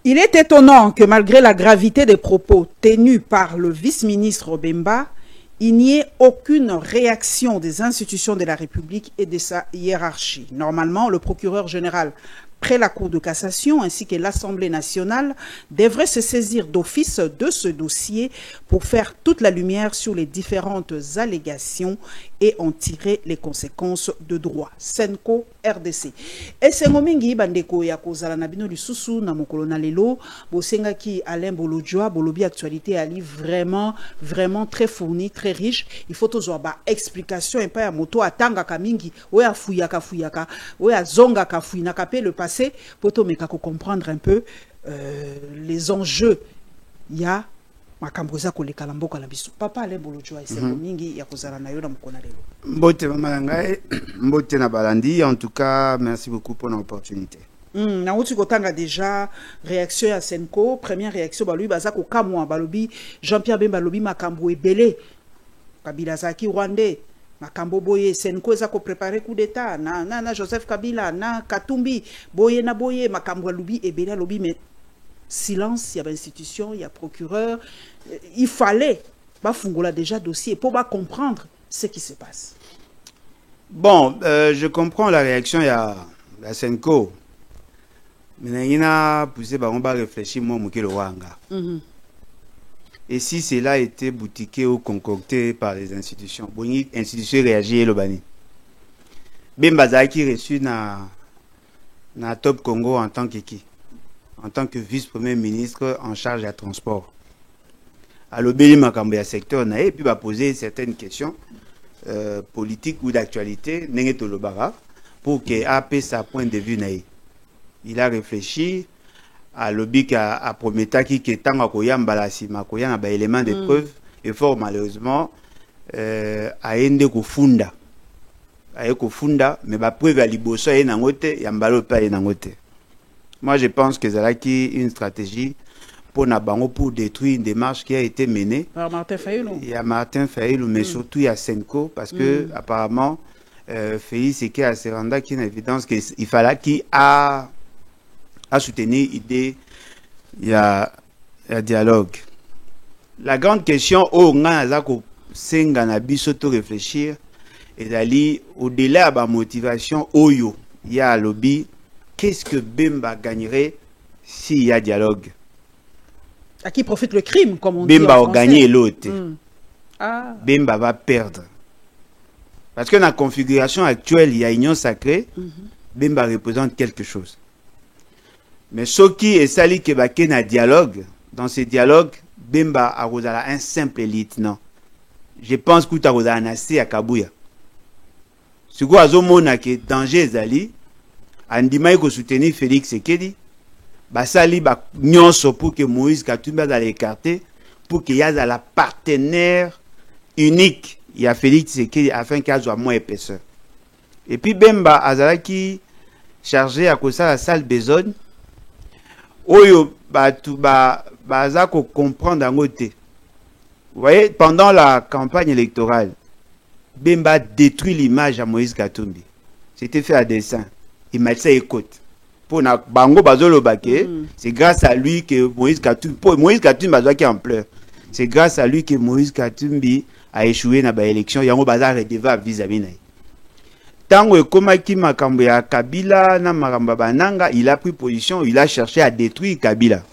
Il est étonnant que malgré la gravité des propos tenus par le vice-ministre Bemba, il n'y ait aucune réaction des institutions de la République et de sa hiérarchie. Normalement, le procureur général près la Cour de cassation ainsi que l'Assemblée nationale devraient se saisir d'office de ce dossier pour faire toute la lumière sur les différentes allégations et en tirer les conséquences de droit. Senko RDC. Et Sengomingi bandeko ya kozala na bino lisusu na mokolo na lelo bosenga ki Alain Bolodjoa bolobi actualité ali vraiment très fourni, très riche. Il faut toujours ba explication et pas ya moto atanga kamingi oya fuyaka oya zonga kafuina kapé le passé pour comprendre un peu les enjeux. Il y a makamboza ko le kalamboka la biso. Papa Alain Bolodjoa ese mingi ya kozala na yo na mokona lelo. Mbote mamangai, mbote na balandi. En tout cas, merci beaucoup pour l'opportunité. Na uti kotanga déjà réaction à Senko, première réaction ba lui bazako kamwa balobi Jean-Pierre Bemba lobi makambo ebele. Kabila zaki Rwandais. Makambo boye Senko eza ko préparer coup d'état na Joseph Kabila na Katumbi boye na boye makambo lobi ebele lobi mais silence, il y a institution, il y a procureur, il fallait bafungola déjà dossier pour comprendre ce qui se passe. Bon, je comprends la réaction, il y a la Senko. Mais il y a poussé, on va réfléchir, moi, le Wanga. Et si cela a été boutiqué ou concocté par les institutions, les institutions réagissent le bani. Bemba qui reçu na Top Congo en tant que vice-premier ministre en charge du transport. À l'obéli makambo ya secteur na et puis va poser certaines questions politiques ou d'actualité n'engé lobara pour que AP sa point de vue naï. Il a réfléchi à l'obéli à prometa qui tanga koyamba la sima koyana ba éléments de preuve et fort malheureusement a ende ko funda mais ba preuve à liboso et nangote yambalo pa nangote. Moi, je pense que c'est une stratégie pour détruire une démarche qui a été menée. Par Martin Fayulu. Il y a Martin Fayulu, mais surtout il y a Senko, parce que apparemment, Félix Eke se renda qui est une évidence qu'il fallait qu'il a soutenu l'idée, il y a dialogue. La grande question, réfléchir, et d'aller au-delà de la motivation, il y a un lobby. Qu'est-ce que Bemba gagnerait s'il y a dialogue? À qui profite le crime, comme on dit Bemba en va gagner l'autre. Bemba va perdre. Parce que dans la configuration actuelle, il y a union sacrée. Bemba représente quelque chose. Mais ce qui est sali que un dialogue, dans ce dialogue, Bemba a un simple lieutenant. Je pense que tu as un assez à Kabouya. Ce qui est danger zali. Andima ko soutenir Félix Sekedi basali ba nyonso pour que Moïse Katumbi dans l'écarter pour qu'il y ait la partenaire unique il y a Félix Sekedi afin qu'il soit moins épaisseur. Et puis Bemba azalaki chargé à cause la salle besogne oyo batu baza ko comprendre en côté. Vous voyez, pendant la campagne électorale Bemba détruit l'image à Moïse Katumbi. C'était fait à dessein. Il m'a dit écoute pour na bango bazolo baké c'est grâce à lui que Moïse Katumbi bazwa qui en pleurs. C'est grâce à lui que Moïse Katumbi a échoué dans l'élection yango bazar redevable vis-à-vis na. Tango ekomaki makambo ya Kabila na makambo bananga, il a pris position, il a cherché à détruire Kabila.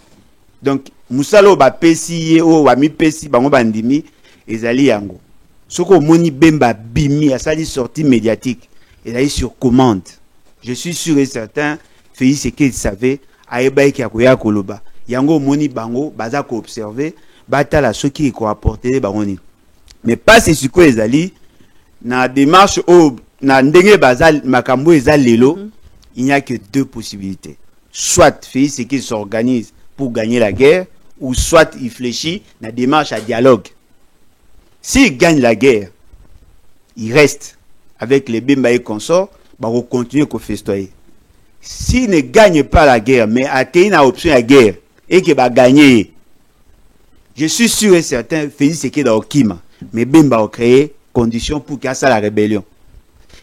Donc musalo ba pesi o wa mi pesi bango bandimi ezali yango. Soko moni Bemba bimi a sali sortie médiatique et là sur commande. Je suis sûr et certain, Félix Sekedi savait, Aïbaï qui a koya koloba. Yango moni bango, baza ko observer, batala ceux qui ko apporter baroni. Mais pas c'est ce que les ali, na démarche au, na ndenge bazal makambo ezal lelo, il n'y a que deux possibilités. Soit Félix Sekedi s'organise pour gagner la guerre, ou soit il fléchit na démarche à dialogue. S'il gagne la guerre, il reste avec les Bemba et consorts, va continuer à festoyer. S'il ne gagne pas la guerre, mais atteint une option à guerre, et qu'il va gagner, je suis sûr et certain, Félix Sekedi dans Okima, mais Bemba a créé conditions pour qu'il y ait la rébellion.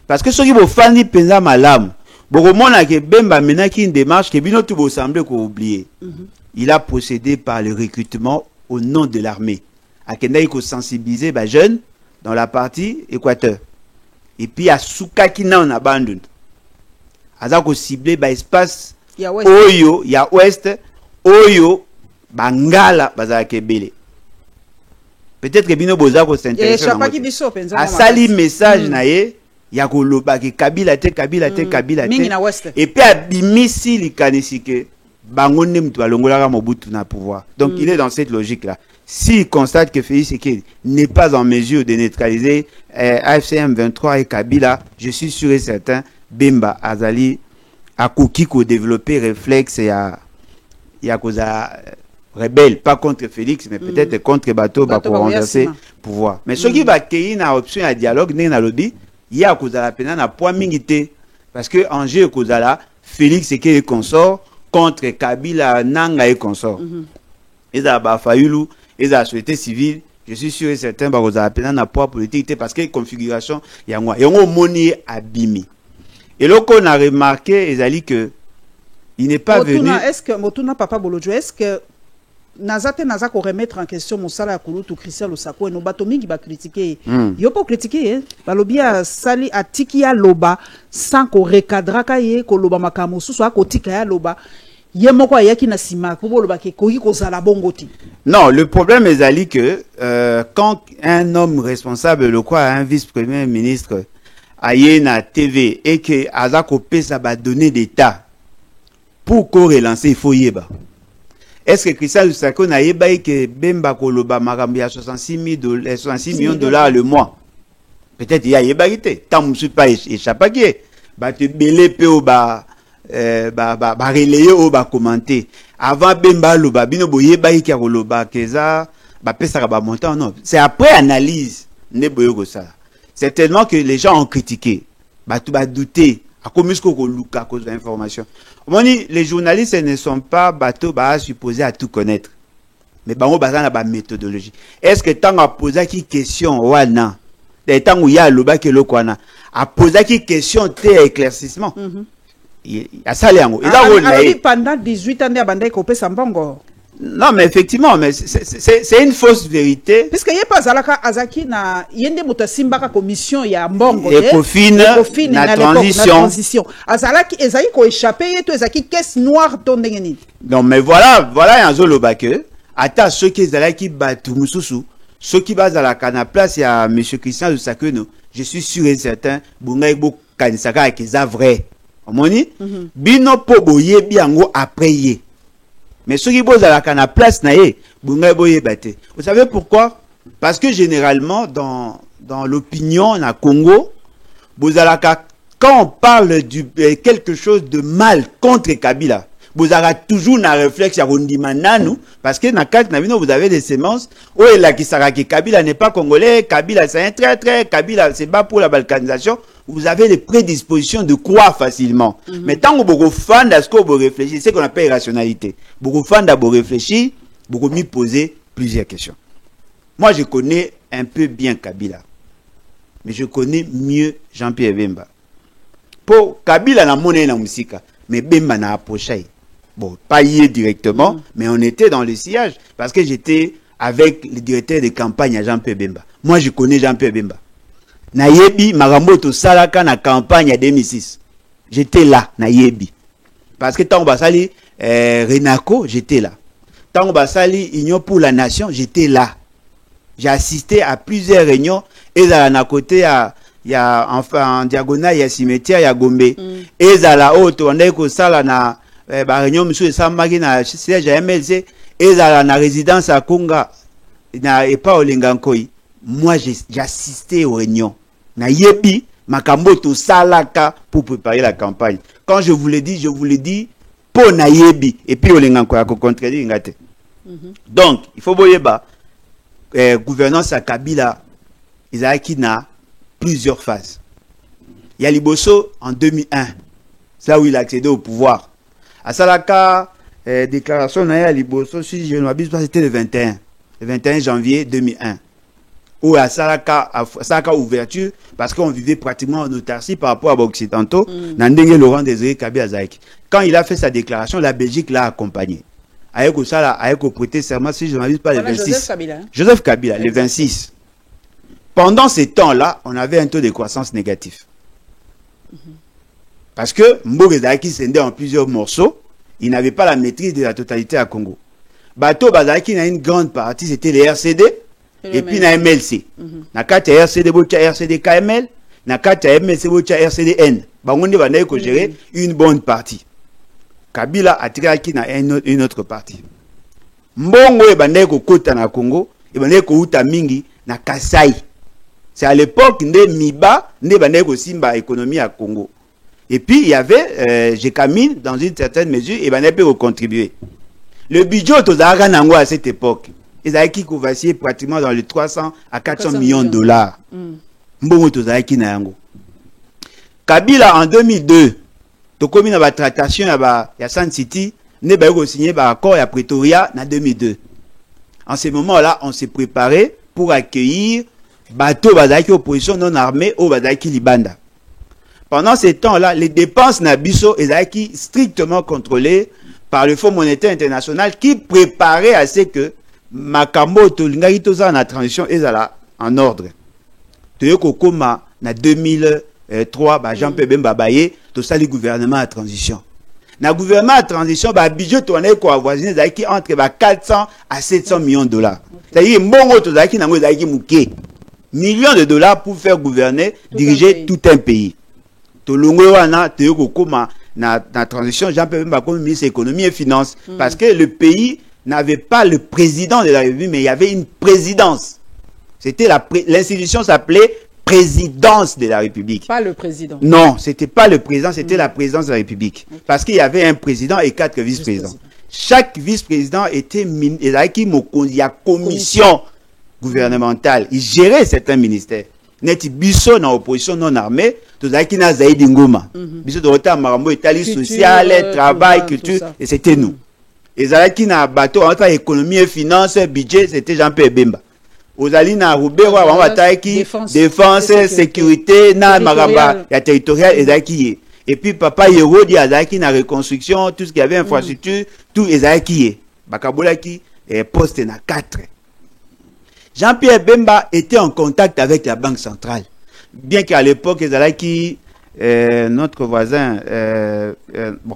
Parce que ceux qui vont faire ni pensa malam, Boromona que Bemba maintenant qui une démarche que bino tout semblait qu'on oublier. Il a procédé par le recrutement au nom de l'armée. À Kendaï ko sensibiliser les jeunes dans la partie Équateur. Et puis à Souka qui n'a en abandonne. Aza ko cibler ba espace Oyo, ya ouest, Oyo, Bangala, bazala kebele. Peut-être que bino boza ko s'intéresser. A sali message na ye. Ya koloba ke Kabila te et puis abimisi likanisi ke bango ne mtu alongolaka Mobutu na pouvoir. Donc il est dans cette logique là. S'il constate que Félix Tshisekedi n'est pas en mesure de neutraliser AFCM 23 et Kabila, je suis sûr et certain Bemba Azali a koki ko développer réflexe et a koza rebelle, pas contre Félix mais peut-être contre Bato pour renverser pouvoir. Mais ce qui va créer une option à dialogue n'est na lobby. Il y a kozala pena na point mingité parce que Angers kozala Félix Tshisekedi consort contre Kabila Nanga et consort. Ils a ba Fayulu, ils a société civile, je suis sûr et certain ba kozala pena na point politique parce que configuration yangwa yango moni abimi. Et là qu'on a remarqué ezali que il n'est pas venu. Est-ce que Motuna Papa Bolojo, est-ce que Nazate ko remettre en question Moussala ya Kulutu Christian Losako et no bato mingi ba critiquer. Yo pas critiquer balobia sali atiki ya loba sans ko recadraka ye ko loba makamo susu ko tika ya loba ye moko ayaki na sima ko loba ke ko zala bongoti. Non, le problème est ali que quand un homme responsable le quoi un vice-premier ministre aye na TV et que azako pesa ba donner d'état pour ko relancer il faut yeba. Est-ce que Christian Lusako n'a pas que Bemba Koloba Marambi à 66 millions de dollars le mois? Peut-être il y a yébarité. Tant que je ne suis pas échappé, bah te belé peu ou bah relayer ou bah commenter. Avant Bemba Loba, bino boye ba yéki Koloba Keza, bah pesa ba montant non. C'est après analyse ne boye ça. C'est tellement que les gens ont critiqué. Bah tu vas douter. À cause de à cause de l'information. Les journalistes ne sont pas bateaux supposés à tout connaître. Mais bango bazana ba méthodologie. Est-ce que tant à poser qui question wana, des temps où il y a le bac et le kwana, à poser qui question té éclaircissement. Il a ça yango. Pendant 18 ans de bandai kopé sambongo. Non, mais effectivement, mais c'est une fausse vérité. Parce qu'il n'y a pas Azaki na yende mutasimbaka commission ya mbongo Ecofin na transition. Azalaki ezaki ko échapper to ezaki caisse noire tondengeni. Non, mais voilà un zolo bake. Ata ceux qui ezalaki batu mususu, ceux qui bazalaka na place ya monsieur Christian Lusako, je suis sûr et certain bungai bo kanisaka keza vrai. Omoni bino po boye biango après ye. Mais ceux qui posent à la place, vous savez pourquoi? Parce que généralement, dans l'opinion, na Congo, quand on parle de quelque chose de mal contre Kabila, vous avez toujours un réflexe à Rondimananu, parce que vous avez des sémences, où il a qui Kabila n'est pas congolais, Kabila c'est un traître, Kabila c'est pas pour la balkanisation. Vous avez les prédispositions de croire facilement. Mais tant que vous fans à ce que vous réfléchissez, c'est ce qu'on appelle rationalité. Beaucoup fans d'abord réfléchir, beaucoup m'y poser plusieurs questions. Moi, je connais un peu bien Kabila. Mais je connais mieux Jean-Pierre Bemba. Pour Kabila, na monnaie na musika. Mais Bemba n'a approché. Bon, pas y directement, mais on était dans le sillage. Parce que j'étais avec le directeur de campagne à Jean-Pierre Bemba. Moi, je connais Jean-Pierre Bemba. Nayebi Maramboto Salaka na campagne à 2006. J'étais là, Nayebi. Parce que tant basali Renako, j'étais là. Tant basali Union pour la Nation, j'étais là. J'ai assisté à plusieurs réunions. Et là, à côté, il y a enfin en diagonale, il y a cimetière, il y a Gombe. Et là, on est ko sala na réunion monsieur Samagi na siège à MLC. Et là, na résidence à Konga na et pas au Lingankoi. Moi, j'ai assisté aux réunions. Na yebi makamboto salaka pour préparer la campagne. Quand je vous l'ai dit pour na yebi et puis olenganko ya ko contredire ngate. Donc, il faut boyeba gouvernance à Kabila Isaki na plusieurs phases. Il y a Liboso en 2001. C'est là où il a accédé au pouvoir. À Salaka déclaration na Liboso si je ne m'abuse pas c'était le 21 janvier 2001. ou à Salaka ouverture, parce qu'on vivait pratiquement en autarcie par rapport à l'Occidentaux, Nandenge Laurent Désiré Kabila Zaïk. Quand il a fait sa déclaration, la Belgique l'a accompagné. Avec au prêter serment, si je ne m'abuse pas, le 26. Joseph Kabila. Joseph Kabila, le 26. Pendant ces temps-là, on avait un taux de croissance négatif. Parce que Mboge Zaïki scindait en plusieurs morceaux, il n'avait pas la maîtrise de la totalité à Congo. Bateau Bazaki a une grande partie, c'était les RCD, et puis na MLC. Na kati RCD bocha RCD KML, na kati MLC bocha RCDN. Bangonde banaye ko gérer une bonne partie. Kabila a tiré qui na une autre partie. Mbongo e banaye ko kota na Congo, e banaye ko uta mingi na Kasai. C'est à l'époque nde Miba, nde banaye ko simba économie à Congo. Et puis il y avait Jekamine dans une certaine mesure et banaye peut contribuer. Le budget Tozara Nango à cette époque, ils avaient qui vacillait pratiquement dans les 300 à 400 millions de dollars. Mbongo Tozara qui Nango. Kabila en 2002, Tokomi na ba tractation ya Sun City, ne ba signé ba accord à Pretoria en 2002. En ce moment-là, on s'est préparé pour accueillir bateau bazaki opposition non armée au bazaki Libanda. Pendant ce temps-là, les dépenses Nabiso étaient strictement contrôlées par le Fonds monétaire international qui préparait à ce que Makambo Tolingari Toza na transition est en ordre. Toyoko Koma na 2003 Jean-Pierre Bemba Baye to sali gouvernement à transition. Na gouvernement à transition budget tourné ko avoisiné zaki entre 400 à 700 millions de dollars. C'est-à-dire mbongo to zaki nango zaki muke. Millions de dollars pour faire gouverner, diriger tout un pays. Tolongo wana Toyoko Koma na transition, Jean-Pierre Bemba comme ministre économie et finances, parce que le pays n'avait pas le président de la République, mais il y avait une présidence. C'était l'institution s'appelait présidence de la République. Pas le président. Non, c'était pas le président, c'était la présidence de la République. Okay. Parce qu'il y avait un président et 4 vice-présidents. Chaque vice-président était il y a commission gouvernementale. Il gérait certains ministères. Neti biso na opposition non armée, tozaki na Zaïdi Ngoma. Biso de rota marambo etali social, travail, culture, et c'était nous. Et Zalaki na bateau entre économie et finance, budget, c'était Jean-Pierre Bemba. Ozali na Roubero, on va défense, sécurité, na maramba, ya territorial, et Zalaki. Et puis papa Yerodi a Zalaki na reconstruction, tout ce qui avait infrastructure, tout est Zalaki. Bakabolaki, poste na 4. Jean-Pierre Bemba était en contact avec la Banque centrale. Bien qu'à l'époque, notre voisin,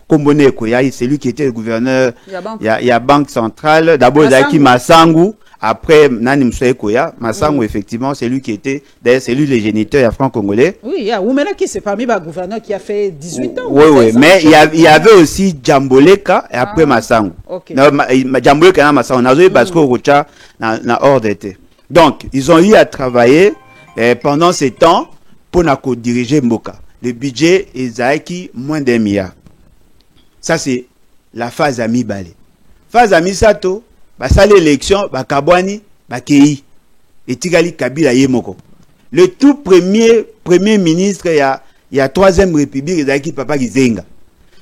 Kombone Koya, c'est lui qui était le gouverneur. Il y a Banque centrale. D'abord, Zaki Massangu. Après, Nani Moussoué Koya. Massangu, effectivement, c'est lui qui était, d'ailleurs, c'est lui le géniteur franc-congolais. Oui, il y a Oumena qui s'est parmi le gouverneur qui a fait 18 ans. Oui, mais il y avait aussi Djamboleka et après Massangu. Okay. Djamboleka et Massangu. On a joué parce que Rocha n'a hors d'été. Donc, ils ont eu à travailler pendant ces temps pour diriger Mboka. Le budget est moins d'1 milliard. Ça, c'est la phase à mi-balé. Phase à mi-sato, ça l'élection, Kabwani, Kei, et Tigali Kabila Yemoko. Le tout premier ministre, il y a 3e République, Zaki Papa Kizenga.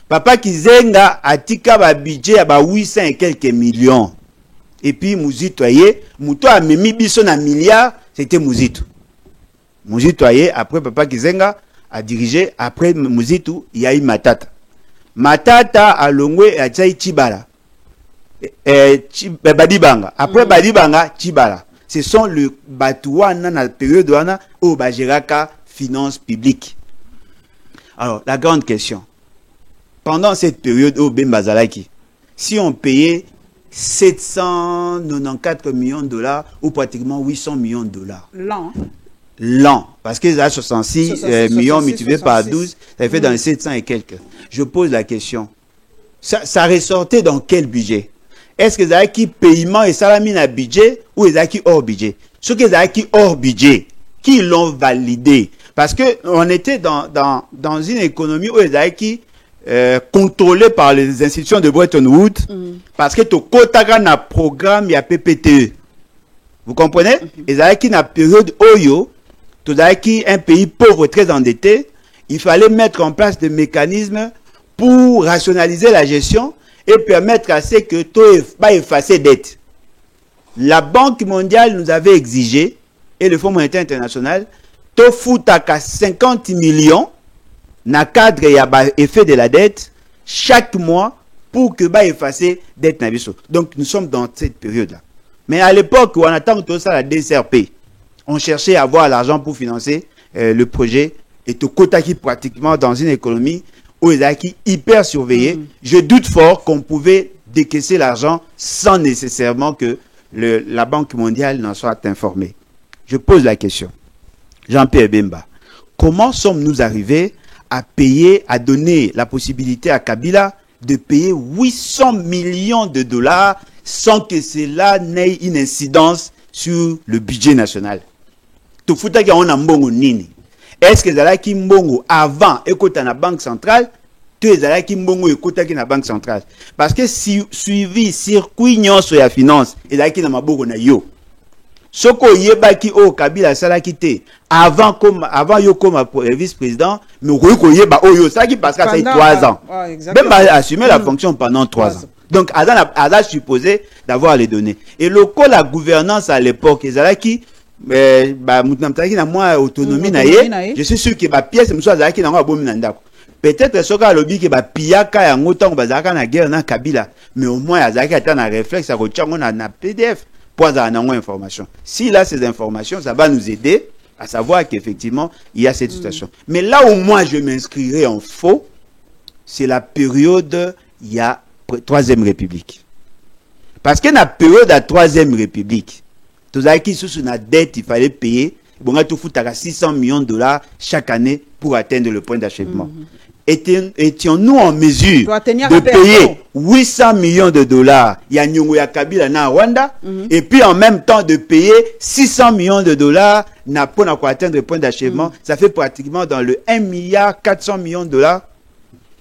Papa Kizenga a tika budget à 800 et quelques millions. Et puis Mouzito aye, Mouto a mis biso na milliard, c'était Mouzito. Mouzito aye, après Papa Kizenga a dirigé, après Mouzito, il y a eu Matata. Matata a longwe a tsaï Chibala. Badibanga. Après Badibanga, Chibala. Ce sont le Batouana na période wana au Bajeraka finance publique. Alors, la grande question. Pendant cette période au Bembazalaki, si on payait 794 millions de dollars ou pratiquement 800 millions de dollars. L'an. Parce que ça 66 millions multipliés par 12, ça fait dans les 700 et quelques. Je pose la question. Ça ressortait dans quel budget? Est-ce que ça a qui paiement et salamine à budget ou ça a qui hors budget? Ce que ça a qui hors budget, qui l'ont validé? Parce que on était dans une économie où ça a qui contrôlé par les institutions de Bretton Woods, parce que tu as un programme, il y a PPTE. Vous comprenez? Et ça qui na période Oyo, tu as un pays pauvre, très endetté, il fallait mettre en place des mécanismes pour rationaliser la gestion et permettre à ce que tu pas effacer dette. La Banque mondiale nous avait exigé et le Fonds monétaire international, to foutaka 50 millions na cadre ya ba effet de la dette chaque mois pour que ba effacer dette na biso. Donc nous sommes dans cette période là. Mais à l'époque où on attend tout ça la DCRP, on cherchait à avoir l'argent pour financer le projet et tout quota qui pratiquement dans une économie où ils sont hyper surveillés. Je doute fort qu'on pouvait décaisser l'argent sans nécessairement que la Banque mondiale n'en soit informée. Je pose la question. Jean-Pierre Bemba, comment sommes-nous arrivés à payer, à donner la possibilité à Kabila de payer 800 millions de dollars sans que cela n'ait une incidence sur le budget national? Est-ce que Zala Kimbongo avant écoute la Banque centrale, tu es Zala Kimbongo écoute la Banque centrale? Parce que si suivi circuit sur la finance, et Zala Kinamaboko na yo. Soko yeba ki o Kabila Sala kité avant yo comme vice-président, mais ko yeba o yo ça qui passe à 3 ans. Même a assumé la fonction pendant 3 ans. Donc Ada supposé d'avoir les données. Et le co la gouvernance à l'époque, Zala qui autonomie je suis sûr que pièce peut-être soka lobby que piaka ya ngota bazaka na guerre na Kabila, mais au moins azaki ata na réflexe à kochango na PDF pour avoir une information. Si là ces informations, ça va nous aider à savoir qu'effectivement il y a cette situation. Mais là où moi je m'inscrirai en faux, c'est la période il y a 3e République. Parce que la période de la 3e République, tous ceux qui sont sur la dette, il fallait payer. Bon, on a tout foutu à 600 millions de dollars chaque année pour atteindre le point d'achèvement. Étions-nous en mesure de payer 800 millions de dollars il y a Nyongo ya Kabila na Rwanda et puis en même temps de payer 600 millions de dollars pour atteindre le point d'achèvement, ça fait pratiquement dans le 1 milliard 400 millions de dollars.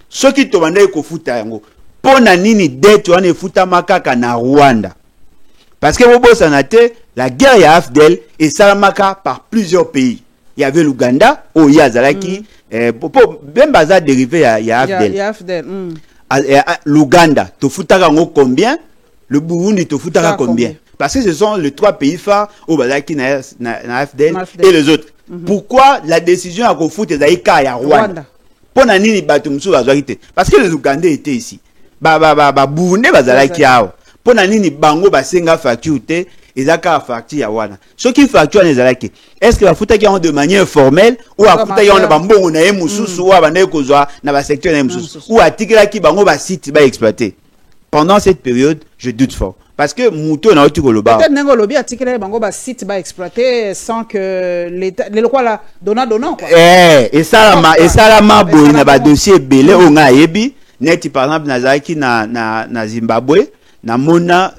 Ce qui te demandait qu'on foute à Yango. Pour nini dette, on est foutu à Makaka na Rwanda. Parce que la guerre ya AFDEL et Salamaka par plusieurs pays. Il y avait l'Ouganda, où il y a Zalaki, même bazar dérivé ya AFDEL. L'Ouganda, tu foutara combien? Le Burundi, tu foutara combien? Parce que ce sont les 3 pays phares au Bazaki na AFDEL et les autres. Pourquoi la décision à Kofout est à Rwanda? Pour nani batumsu bazarité. Parce que les Ougandais étaient ici. Burundi bazalaki yao. Pour nani bango basenga facture te ezaka facture ya wana. Ce qui facture les alaki. Est-ce que la fouta qui ont de manière formelle ou à fouta qui ont na bambongo na emususu ou abane kozwa na ba secteur na emususu ou atikela ki bango ba site ba exploiter. Pendant cette période, je doute fort. Parce que Mouto na otu koloba. Peut-être nengo lobi atikela bango ba site ba exploiter sans que l'état le quoi là donnant quoi. Et ça la boy na ba dossier belé o nga yebi net par exemple nazaki na Zimbabwe. Na mona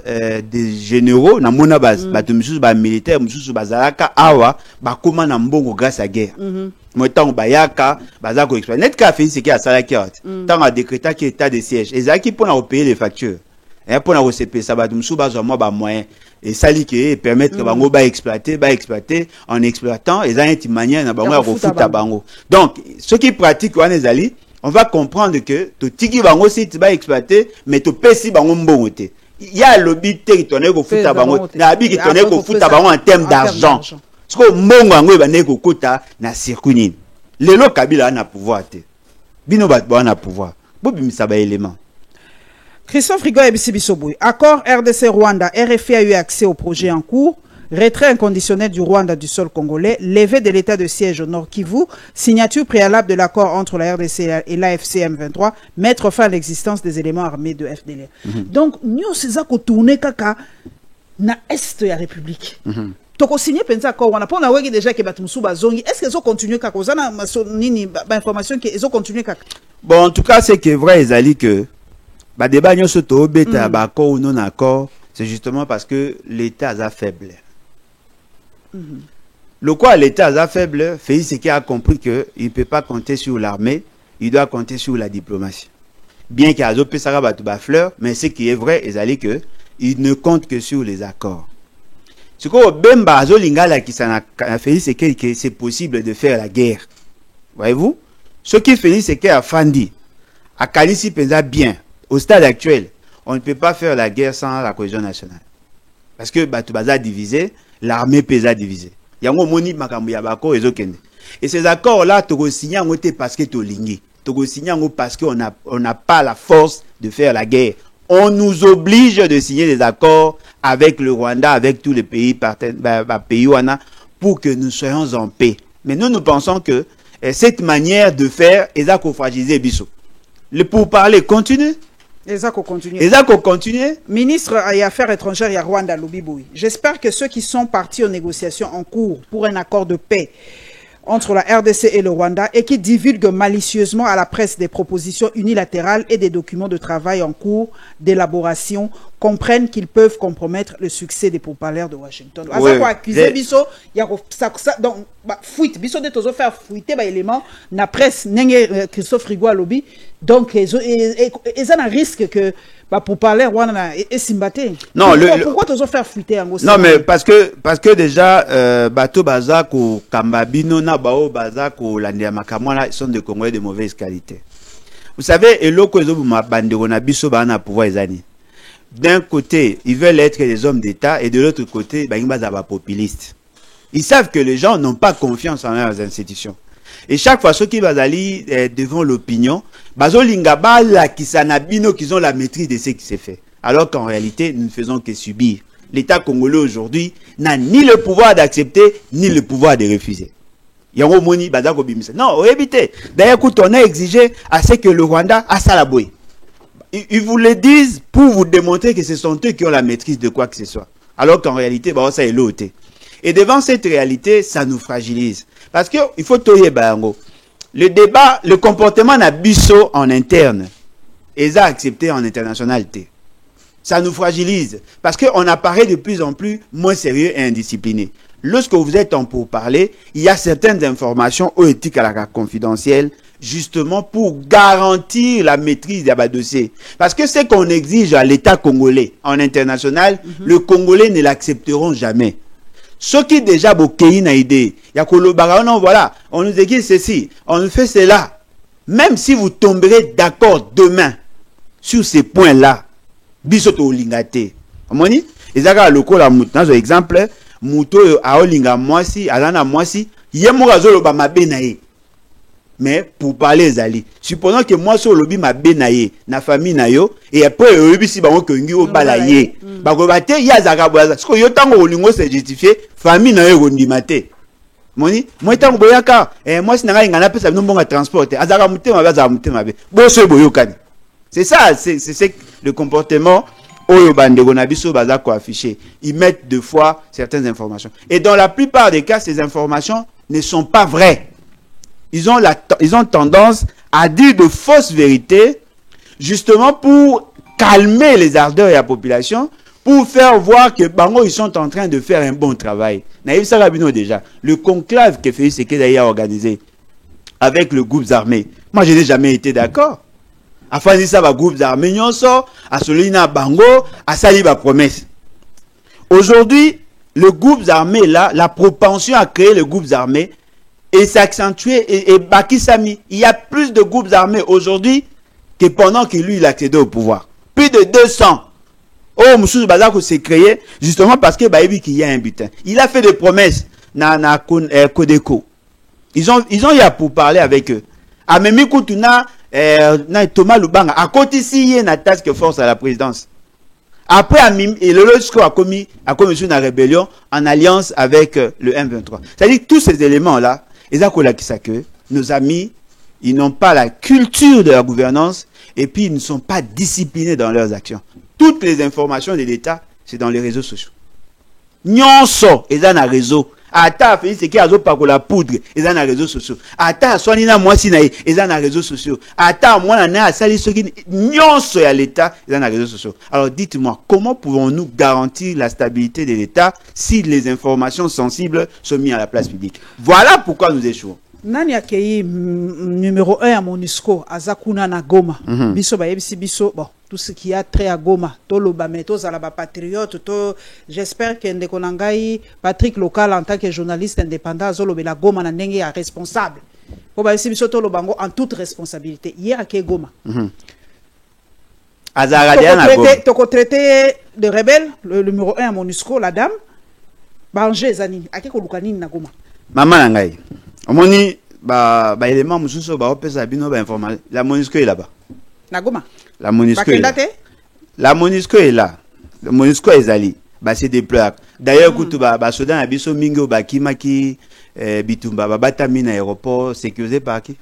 des généraux, na mona batumisusu ba militaire, mususu bazalaka awa bakoma na mbongo grâce à guerre. Moi tant bayaka bazako exploiter. Net ka fait ce qui a salaki art. Tant a décrété qui état de siège. Ezaki pour na payer les factures. Et pour na receper ça batumisusu bazwa moi ba moyen et sali que permettre bango ba exploiter en exploitant et ça une manière na bango ya refuta bango. Donc ceux qui pratiquent wana ezali on va comprendre que to tiki bango si tu vas exploiter mais to pesi bango mbongo te. Il y a le lobby territorial ko futa bango na bi ki tonné ko futa bango en termes d'argent. Parce que mbongo bango e bane ko kota na circuit nini. Lelo Kabila na pouvoir te. Bino bat na pouvoir. Bo bimisa ba élément. Christophe Rigo et Bisobouy. Accord RDC Rwanda. RFI a eu accès au projet en cours. Retrait inconditionnel du Rwanda du sol congolais, levée de l'état de siège au Nord Kivu, signature préalable de l'accord entre la RDC et l'AFC M23, mettre fin à l'existence des éléments armés de FDLR. Donc, nous, c'est ça qu'on tourne kaka na Est de la République. Toko signé pensa accord, on a pas on déjà que batumsu bazongi. Est-ce qu'ils ont continué kaka? Vous avez information qu'ils ont continué kaka? Bon, en tout cas, c'est que vrai, Ezali que ba débat nyo soto beta ba accord ou non accord, c'est justement parce que l'État est faible. Le quoi l'État est faible, Félix Tshisekedi a compris qu'il ne peut pas compter sur l'armée, il doit compter sur la diplomatie. Bien qu'il y ait des fleurs, mais ce qui est vrai, c'est que il ne compte que sur les accords. Ce que Bemba Azolingala qui s'en a Félix Tshisekedi que c'est possible de faire la guerre. Voyez-vous? Ce qui Félix Tshisekedi a fandi, à Kalisi pensa bien, au stade actuel, on ne peut pas faire la guerre sans la cohésion nationale. Parce que Batoubaza divisé, l'armée pesa divisée. Yango moni makambo ya bako ezokende. Et ces accords-là, tu signes parce que tu lingi. Tu signes parce qu'on n'a pas la force de faire la guerre. On nous oblige de signer des accords avec le Rwanda, avec tous les pays pays pour que nous soyons en paix. Mais nous pensons que cette manière de faire est à fragiliser Bissot. Le pourparler continue. Continue. Ministre des Affaires étrangères à Rwanda, Lobiboui. J'espère que ceux qui sont partis aux négociations en cours pour un accord de paix entre la RDC et le Rwanda et qui divulguent malicieusement à la presse des propositions unilatérales et des documents de travail en cours d'élaboration comprennent qu'ils peuvent compromettre le succès des pourparlers de Washington. Oui, accuser Bisso, il y a donc fuite, Bisso de tozo faire fuiter ba élément na presse nenge Christophe Rigoua lobby donc ils ont un risque que pour parler et Simbaté. Non, pourquoi tu faire fuiter en non, mais parce que déjà bateau bazak ou kambabino na bao bazak ou landia makamwana sont des Congolais de mauvaise qualité. Vous savez, et l'autre chose ma bande na biso ba na pouvoir ezani. D'un côté, ils veulent être des hommes d'État et de l'autre côté, ba imba za populistes. Ils savent que les gens n'ont pas confiance en leurs institutions. Et chaque fois, ceux qui bazali devant l'opinion, bazolinga la kisanabino qu'ils ont la maîtrise de ce qui s'est fait. Alors qu'en réalité, nous ne faisons que subir. L'État congolais aujourd'hui n'a ni le pouvoir d'accepter, ni le pouvoir de refuser. Yango moni bazako bimisa. Non, évitez. D'ailleurs, quand on a exigé à ce que le Rwanda a salaboué. Ils vous le disent pour vous démontrer que ce sont eux qui ont la maîtrise de quoi que ce soit. Alors qu'en réalité, ça est l'autre. Et devant cette réalité, ça nous fragilise. Parce que il faut toyer bango. Le débat, le comportement n'a bisso en interne. Et ça accepté en internationalité. Ça nous fragilise. Parce qu'on apparaît de plus en plus moins sérieux et indiscipliné. Lorsque vous êtes en pourparler, il y a certaines informations éthiques à la confidentielle, justement pour garantir la maîtrise des dossiers. Parce que ce qu'on exige à l'État congolais en international, le Congolais ne l'accepteront jamais. Ceux qui déjà bokei na idée, voilà, on nous exige ceci, on nous fait cela. Même si vous tomberez d'accord demain sur ces points-là, bisoto lingate. Omoni, ezaka lokola mutanzo exemple, muto a olinga mwasi, alana mwasi, yemoka zoloba mabe na ye. Mais pour parler zali, supposons que moi sur lobi mabe na ye, na famille na yo, et après yobi si bango kongi o balaye. Bako bate ya zaka boza. Siko yo tango olingo se justifier, famille na yo kondimate. Moni, moi tango boyaka, moi sinanga ingana pesa nombonga transport, azaka mutema baza mutema be. Boso boyokani. C'est ça, c'est le comportement oyo bandeko na biso bazako affiché. Ils mettent deux fois certaines informations. Et dans la plupart des cas, ces informations ne sont pas vraies. Ils ont tendance à dire de fausses vérités, justement pour calmer les ardeurs de la population, pour faire voir que bango ils sont en train de faire un bon travail. Naïf Sarabino déjà, le conclave que Félix Sekedi a organisé avec le groupe armé. Moi, je n'ai jamais été d'accord. Afin de ça, le groupe armé nyonso, à Solina Bango, à sali ba promesse. Aujourd'hui, le groupe armé là, la propension à créer le groupe armé et s'accentuer et Bakisami. Il y a plus de groupes armés aujourd'hui que pendant que lui il accédait au pouvoir. Plus de 200. Oh, Moussou Bazako s'est créé justement parce que Baïbi qu'il y a un butin. Il a fait des promesses na Kodeko. Ils ont y a pour parler avec eux. A Memi Koutuna Thomas Lubanga à côté ici il y a une task force à la présidence. Après, et le LOSCO a commis une rébellion en alliance avec le M23. C'est-à-dire que tous ces éléments-là, nos amis, ils n'ont pas la culture de la gouvernance et puis ils ne sont pas disciplinés dans leurs actions. Toutes les informations de l'État, c'est dans les réseaux sociaux. Nyonso, ils ont un réseau. Ata Félix Sekedi azo pakola poudre, ils ont un réseau sociaux. Ata Soanina Mwasi na ils ont un réseau sociaux. Ata mwana na asali soki nyonso ya l'État, ils ont un réseau sociaux. Alors dites-moi, comment pouvons-nous garantir la stabilité de l'État si les informations sensibles sont mises à la place publique? Voilà pourquoi nous échouons. Nani akei numéro 1 à MONUSCO Azakuna na Goma. Biso ba yebisi biso bon tout ce qui a trait à Goma, to lobame to zalaba patriote to j'espère que ndeko nangai Patrick Local en tant que journaliste indépendant zolobela Goma na ndenge ya responsable. Po ba yebisi biso to lobango en toute responsabilité. Hier akei Goma. Azaradia na Goma. Toko traité de rebelle le numéro 1 à MONUSCO la dame. Banger zani. Ake ko lukanini na Goma. Maman nangai. Omoni ba élément mususu ba opesa bino ba information. La MONUSCO est là-bas. Na Goma. La MONUSCO est là. La MONUSCO est là. La MONUSCO ezali. Ba se déploie. D'ailleurs kutu ba soda na biso mingi o bakimaki bitumba ba batami na aéroport sécurisé par qui?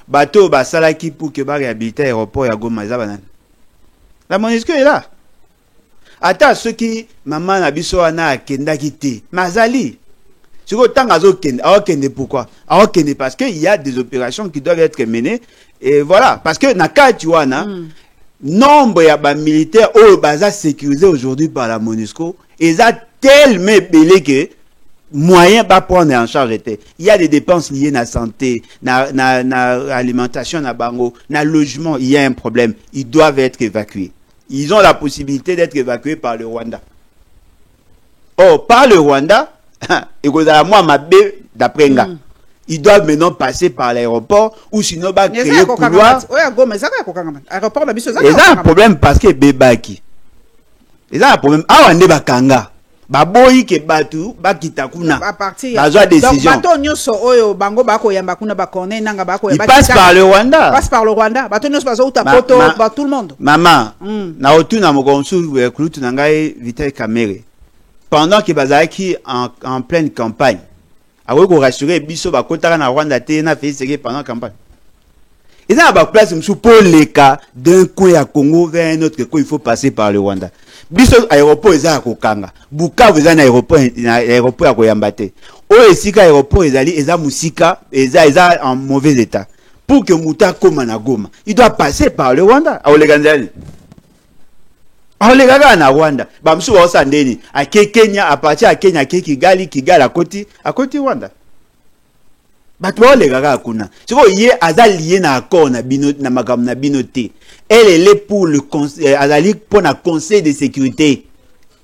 Bateau ba salaki pour que ba réhabiliter aéroport ya Goma za banane. La MONUSCO est là. Ata ceux qui maman na biso wana kenda kiti. Mazali. Si vous avez pourquoi? Parce qu'il y a des opérations qui doivent être menées. Et voilà. Parce que Naka Tuana, nombre de militaires au bazar sécurisés aujourd'hui par la MONUSCO, ils ont tellement belé que moyen pas prendre en charge. Il y a des dépenses liées à la santé, à l'alimentation, à bango, à logement. Il y a un problème. Ils doivent être évacués. Ils ont la possibilité d'être évacués par le Rwanda. Or, par le Rwanda, et moi ma B d'après nga ils doivent maintenant passer par l'aéroport ou sinon bah créer couloir. Ils ont un problème parce que bebaki ils ont un problème ah on est bakanga baboyi ke batu bakitakuna bazwa décision bato nyonso oyo bango bako yamba kuna bakone nanga bako yamba passe par le Rwanda bato nyonso bazo uta poto ba tout le monde maman na otuna mokonsu kulutu nangai Vital Kamerhe pendant que bazaki en pleine campagne awe ko rassurer biso ba kotaka na Rwanda te na fait série pendant campagne ils ont ba place msu pour les cas d'un coin à Congo vers un autre il faut passer par le Rwanda biso aéroport eza ko kanga Bukavu eza na aéroport ya koyamba te o esika aéroport ezali eza musika eza en mauvais état pour que muta koma na Goma il doit passer par le Rwanda a oleganzali Olegaga na Rwanda bamsu wa osandeni a Kenya a partir à Kenya Kigali à côté Rwanda batu olegaga kuna siko yé azali na accord na bino na makam na binoté elle est pour le azali pour na conseil de sécurité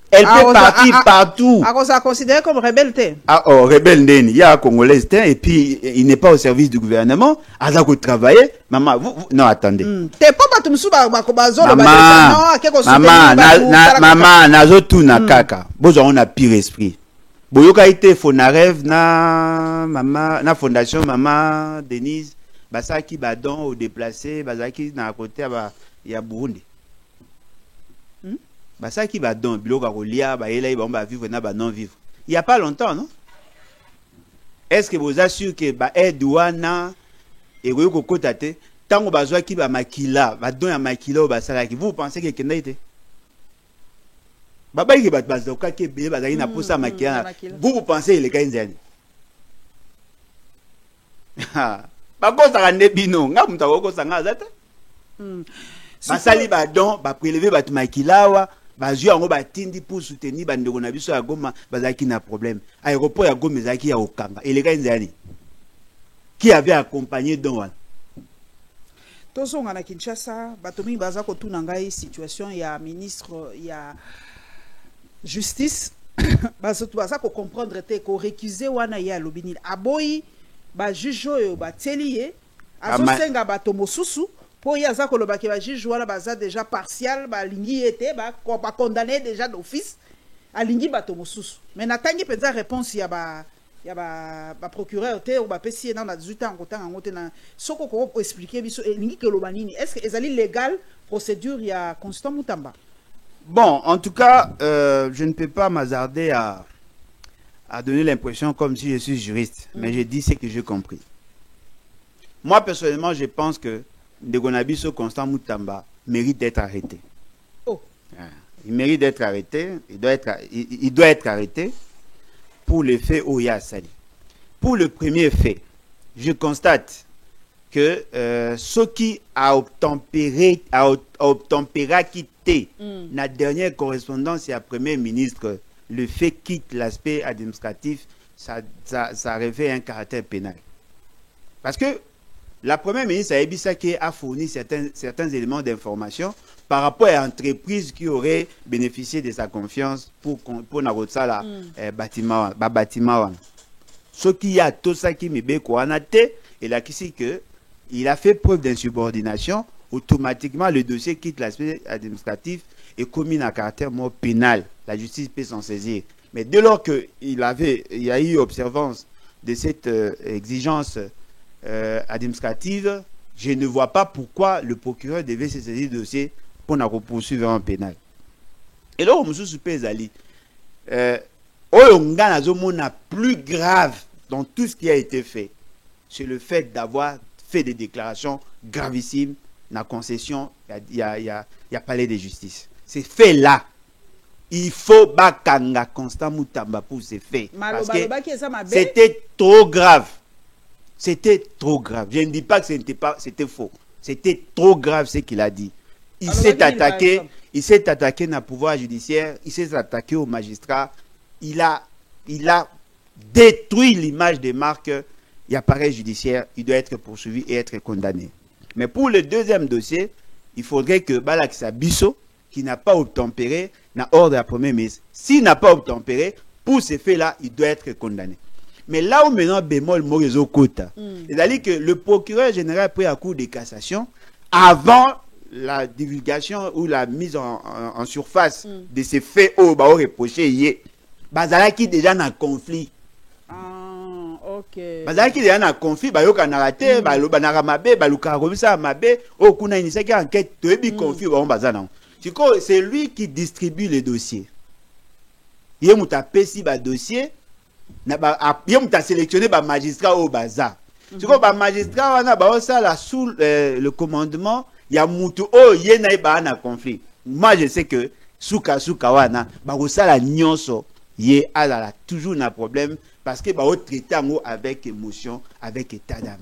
elle peut partir partout a ça considéré comme rebelle rebelle ndeni ya congolais et puis il n'est pas au service du gouvernement azako travailler maman vous non attendez t'es pas bato musu ba bazo maman nazo tuna kaka bozo on a pire esprit boyoka ite Fonarev na maman na fondation maman Denise basaki badon au déplacé basaki na côté ya Burundi basaki badon biloka kolia ba yela ba vivre na ba non vivre il y a pas longtemps non est-ce que vous assurez que ba edouana et ko kotate tango bazwaki ba makila badon ya makila o basalaki vous pensez que kenda ite baba ki bat bazoka ke be bazaki na posa makila vous pensez il est kainzani ba kosa kande bino nga muta ko sanga zata basali badon ba prélever bat makilawa bazui yango batindi pour soutenir bandeko na biso ya Goma bazaki na problème aéroport ya Goma ezaki ya okanga eleka nzani qui avait accompagné Don wana tozonga na Kinshasa bato mingi baza kotuna ngai situation ya ministre ya justice baza ko comprendre te ko récuser wana ya lobinil aboyi ba juge oyo bateli ye azosenga bato mosusu pour y avoir que le juge wala baza déjà partial ba lingi était ba condamné déjà d'office à lingi bato mosusu mais natangi penza réponse ya ba procureur te ou ba pesi na 18 ans kotanga ngote na soko ko expliquer biso lingi ke lobanini est-ce que ezali légal procédure ya Constant Mutamba? Bon, en tout cas je ne peux pas m'hasarder à donner l'impression comme si je suis juriste mais je dis ce que j'ai compris. Moi personnellement je pense que Ndegonabiso Constant Mutamba mérite d'être arrêté. Oh. Il mérite d'être arrêté. Il doit être arrêté pour le fait Oya Sali. Pour le premier fait, je constate que ce qui a obtempéré quitté la dernière correspondance à Premier ministre, le fait quitte l'aspect administratif, ça revêt un caractère pénal. Parce que la première ministre a fourni certains éléments d'information par rapport à l'entreprise qui aurait bénéficié de sa confiance pour Nagotsala bâtiment. Ce qui a tout ça qui me et là qui que il a fait preuve d'insubordination, automatiquement le dossier quitte l'aspect administratif et commis un caractère pénal. La justice peut s'en saisir. Mais dès lors qu'il y a eu observance de cette exigence administrative, je ne vois pas pourquoi le procureur devait se saisir du dossier pour la poursuivre en pénal. Et là, on me dit, le plus grave dans tout ce qui a été fait, c'est le fait d'avoir fait des déclarations gravissimes dans la concession, il y a palais de justice. Ces faits-là, il faut bakanga Constant Moutamba pour ces faits. Parce que c'était trop grave. C'était trop grave. Je ne dis pas que c'était faux. C'était trop grave ce qu'il a dit. Il s'est attaqué dans le pouvoir judiciaire, il s'est attaqué aux magistrats, il a détruit l'image des marques. Il y a appareil judiciaire, il doit être poursuivi et être condamné. Mais pour le deuxième dossier, il faudrait que Balakissa Bisso, qui n'a pas obtempéré, n'a ordre à la première ministre. S'il n'a pas obtempéré, pour ces faits-là, il doit être condamné. Mais là où maintenant bémol Morezo Kota, c'est-à-dire que le procureur général pris à cour de cassation, avant la divulgation ou la mise en surface de ces faits au reproché, Bazalaki déjà dans le conflit. Bazalaki déjà dans le conflit, Bayoka narate, Banaramabe, Baluka Robisa Mabe, Okuna Inisaki enquête, Toebi conflit, Bazana. C'est lui qui distribue les dossiers. Il y a dossier, il a sélectionné les magistrats au bazar. Les magistrats sous le commandement, il y a Moutou, il y a un conflit. Moi, je sais que Souka Wana, la nyonso, il y a toujours un problème parce que il traite avec émotion, avec état d'âme.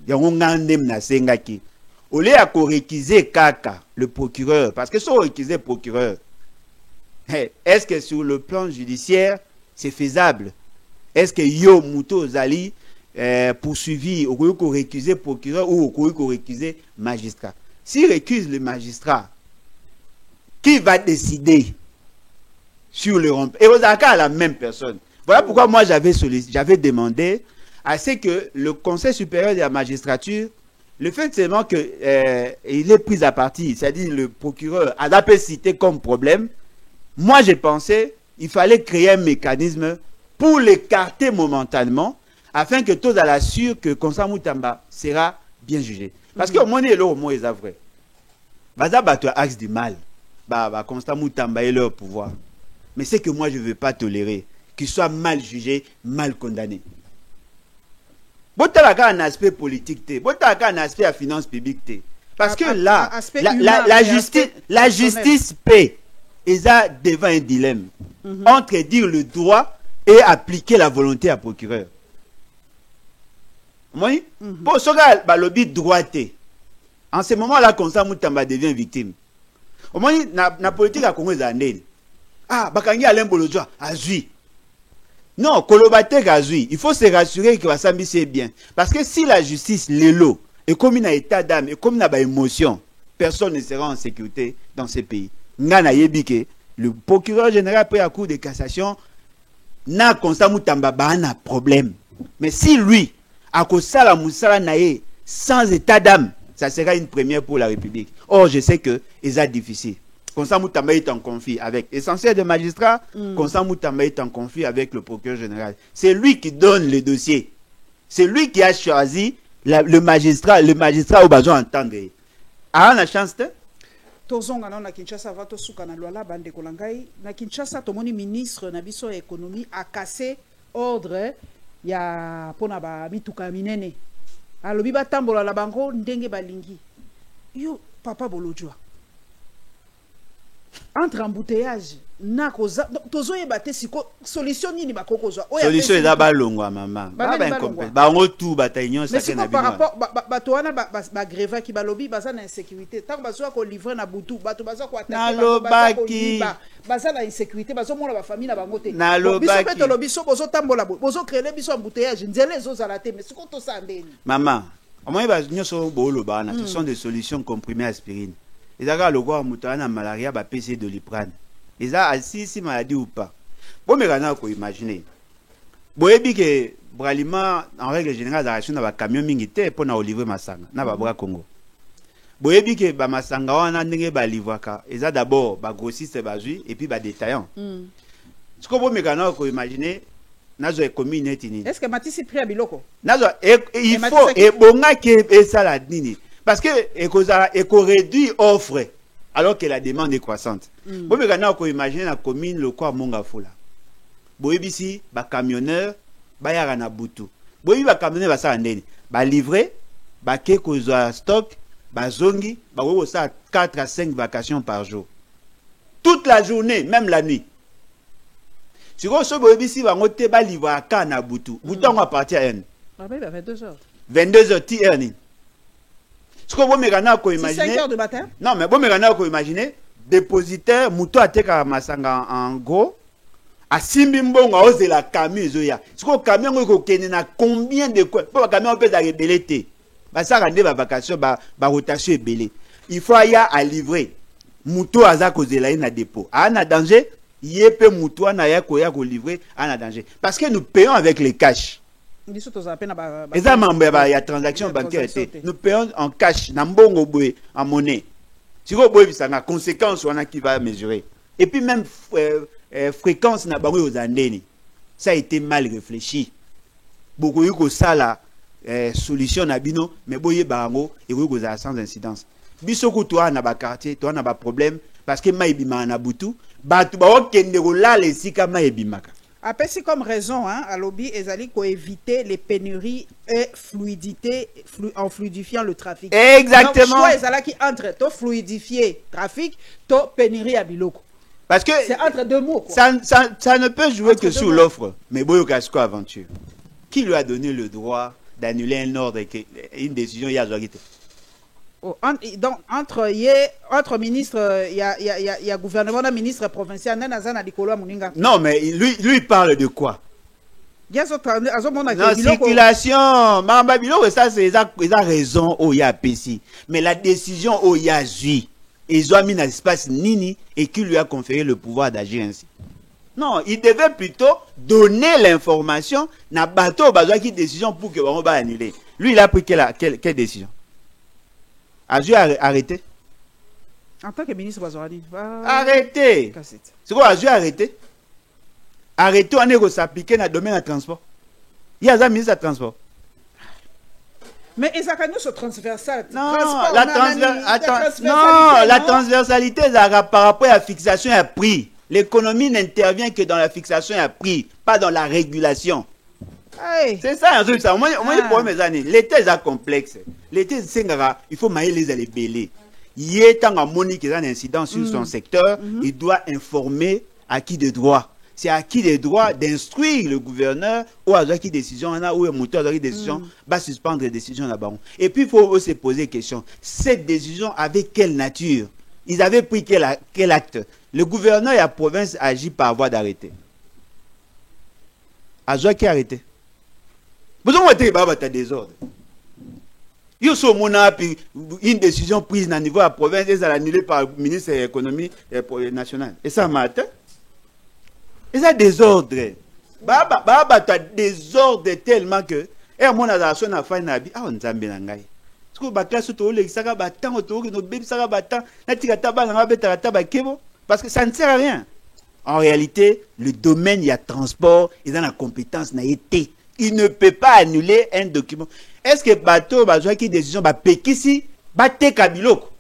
Il y a un problème. Au lieu de réquiser Kaka, le procureur, parce que si on réquise le procureur, est-ce que sur le plan judiciaire, c'est faisable? Est-ce que Yo Mouto Zali poursuivi, au lieu de récuser procureur ou au lieu de récuser magistrat? S'il récuse le magistrat, qui va décider sur le rempart? Et vous avez la même personne. Voilà pourquoi moi j'avais demandé à ce que le Conseil supérieur de la magistrature, le fait seulement qu'il est pris à partie, c'est-à-dire le procureur a d'après cité comme problème, moi j'ai pensé qu'il fallait créer un mécanisme pour l'écarter momentanément, afin que tous assurent que Constant Moutamba sera bien jugé. Parce que au moins, il est vrai. Baza bato axe du mal. Constant Moutamba est leur pouvoir. Mais c'est que moi je ne veux pas tolérer qu'il soit mal jugé, mal condamné. Botala un aspect politique, botala un aspect à finance publique. Parce que là, la justice paie. Et ça devant un dilemme entre dire le droit et appliquer la volonté à procureur. Oui? Pour ce gars, le droité. En ce moment-là, Constant Moutamba devient victime. Au moins, la politique a Congo Zandel. Ah, Bakangi Alain Bolodjoa, Azui. Non, Kolobate Azui. Il faut se rassurer que Wasambi c'est bien. Parce que si la justice, l'élo, est comme un état d'âme, et comme une émotion, personne ne sera en sécurité dans ce pays. Ngana Yebike, le procureur général après la cour de cassation, n'a Constant Moutamba un problème. Mais si lui, à cause de la Moussala Naye, sans état d'âme, ça sera une première pour la République. Or, je sais que c'est difficile. Constant Moutamba est en conflit avec l'essentiel des magistrats. Constant Moutamba est en conflit avec le procureur général. C'est lui qui donne le dossier. C'est lui qui a choisi le magistrat au besoin d'entendre. A la chance de tozonga na Kinshasa va tosuka na lwala bande kolangai na Kinshasa tomoni ministre na biso économie a cassé ordre ya pona ba mituka minene alobi batambola la bango ndenge balingi yo papa Bolodjoa entre embouteillage na koza tozoyeba te siko solution nini bakokozwa solution eza balongwa mama bango tout bataillon ça que na par rapport bato wana ba grève ki balobi baza na insécurité tant bazo ko livrer na butu bato bazo ko attaquer baza na insécurité bazo mona ba famille na bango te biso peto lobi so bozo tambola bozo créer biso embouteillage nzele zo zala te mais siko to sandeni mama au moins ba nyoso bolo bana ce sont des solutions comprimées aspirine. Les agas le gars moutana malaria ba PC de Doliprane. Les a si maladie ou pas. Bon mais on a imaginer. Boyebi que braliment en règle générale la ration na camion mingité pour na livrer masanga na ba bra Congo. Boyebi que ba masanga wana ndenge ba livraka. Eza d'abord ba grossiste bazui et puis ba détaillant. Ce que vous me imaginez, nazo e commune etini. Est-ce que Matisse pris à biloko? Nazo il faut et bonga que ça la nini parce que éco réduit offre alors que la demande est croissante. Vous me imaginer la commune le quoi monga fula. Boyebisi ba camionneur ba yara na butu. Boyebi ba camionneur ba sa ndeni. Ba livrer, ba ke kozwa stock, ba zongi, ba wo ça 4 à 5 vacations par jour. Toute la journée, même la nuit. Si vous avez ici, vous avez livrer à Kana Boutou. Vous avez partir à 22h. 22h, tu es. Ce que vous avez imaginé. 5h du matin? Non, mais vous avez imaginé. Dépositaire, Moutou a été à Masanga en gros. À Simbimbong, à Ose la camion. Ce que le camion, a combien de quoi? Pour le camion, on peut rebeller. Ça rend la vacation, la rotation est belée. Il faut aller à livrer. Moutou a causé la na dépôt. Ah, na danger. Yépe Moutou na ya koya ko livrer à danger. Parce que nous payons avec les cash. Et ça, il y a transaction bancaire. Nous payons en cash, en monnaie. Si vous avez une conséquence, on a qui va mesurer. Et puis même fréquence na bango aux andeni. Ça a été mal réfléchi. Beaucoup de ça la solution na bino, mais boye bango et vous avez sans incidence. Bisoko toi na ba quartier, toi na ba problème parce que maïbima na butu, batu ba okende ko la les sika maïbimaka. Apesi comme raison, hein, à lobby, ezali ko éviter les pénuries et fluidité en fluidifiant le trafic. Exactement. Donc, ezala qui entre to fluidifier trafic, to pénurie à biloko. Parce que c'est entre deux mots. Quoi. Ça ne peut jouer entre que sur l'offre. Mais Boyo Casco Aventure, qui lui a donné le droit d'annuler un ordre et une décision Yazorite? Oh, donc entre ministre il y a gouvernement d'un ministre provincial non mais lui parle de quoi? Non, circulation ça c'est ils raison au ya PC mais la décision au ya Zui ils ont mis dans l'espace Nini et qui lui a conféré le pouvoir d'agir ainsi. Non, il devait plutôt donner l'information na bateau besoin qui décision pour que on va annuler. Lui il a pris quelle décision? Azui arrêté. En tant que ministre Bazorani. Arrêtez. C'est quoi Azui arrêté? Arrêtez, on est s'appliquer dans le domaine de transport. Il y a un ministre de transport. Mais ils ont ce transversal. Non, la transversalité par rapport à la fixation à prix. L'économie n'intervient que dans la fixation à prix, pas dans la régulation. Hey. C'est ça, l'État est complexe. L'État, il faut mailler les belés. Il y a tant de monique qui a un incident sur son secteur, il doit informer à qui de droit. C'est à qui de droit d'instruire le gouverneur ou à qui décision ou un moteur de décision va suspendre les décisions là-bas. Et puis il faut aussi poser question. Cette décision avait quelle nature? Ils avaient pris quel acte? Le gouverneur et la province agit par voie d'arrêté. Azoua qui a arrêté? Vous avez un désordre. Il y a une décision prise au niveau de la province et ça annulée par le ministre de l'économie nationale. Et ça m'a atteint. Et ça désordre. Désordre tellement que. Et à mon avis, on a fait un habit. Ah, on s'en bien engagé. Parce que ça ne sert à rien. En réalité, le domaine, il y a transport, il y a la compétence, il y a été. Il ne peut pas annuler un document. Est-ce que bateau besoin qui décision ba pekisi ba te kabiloko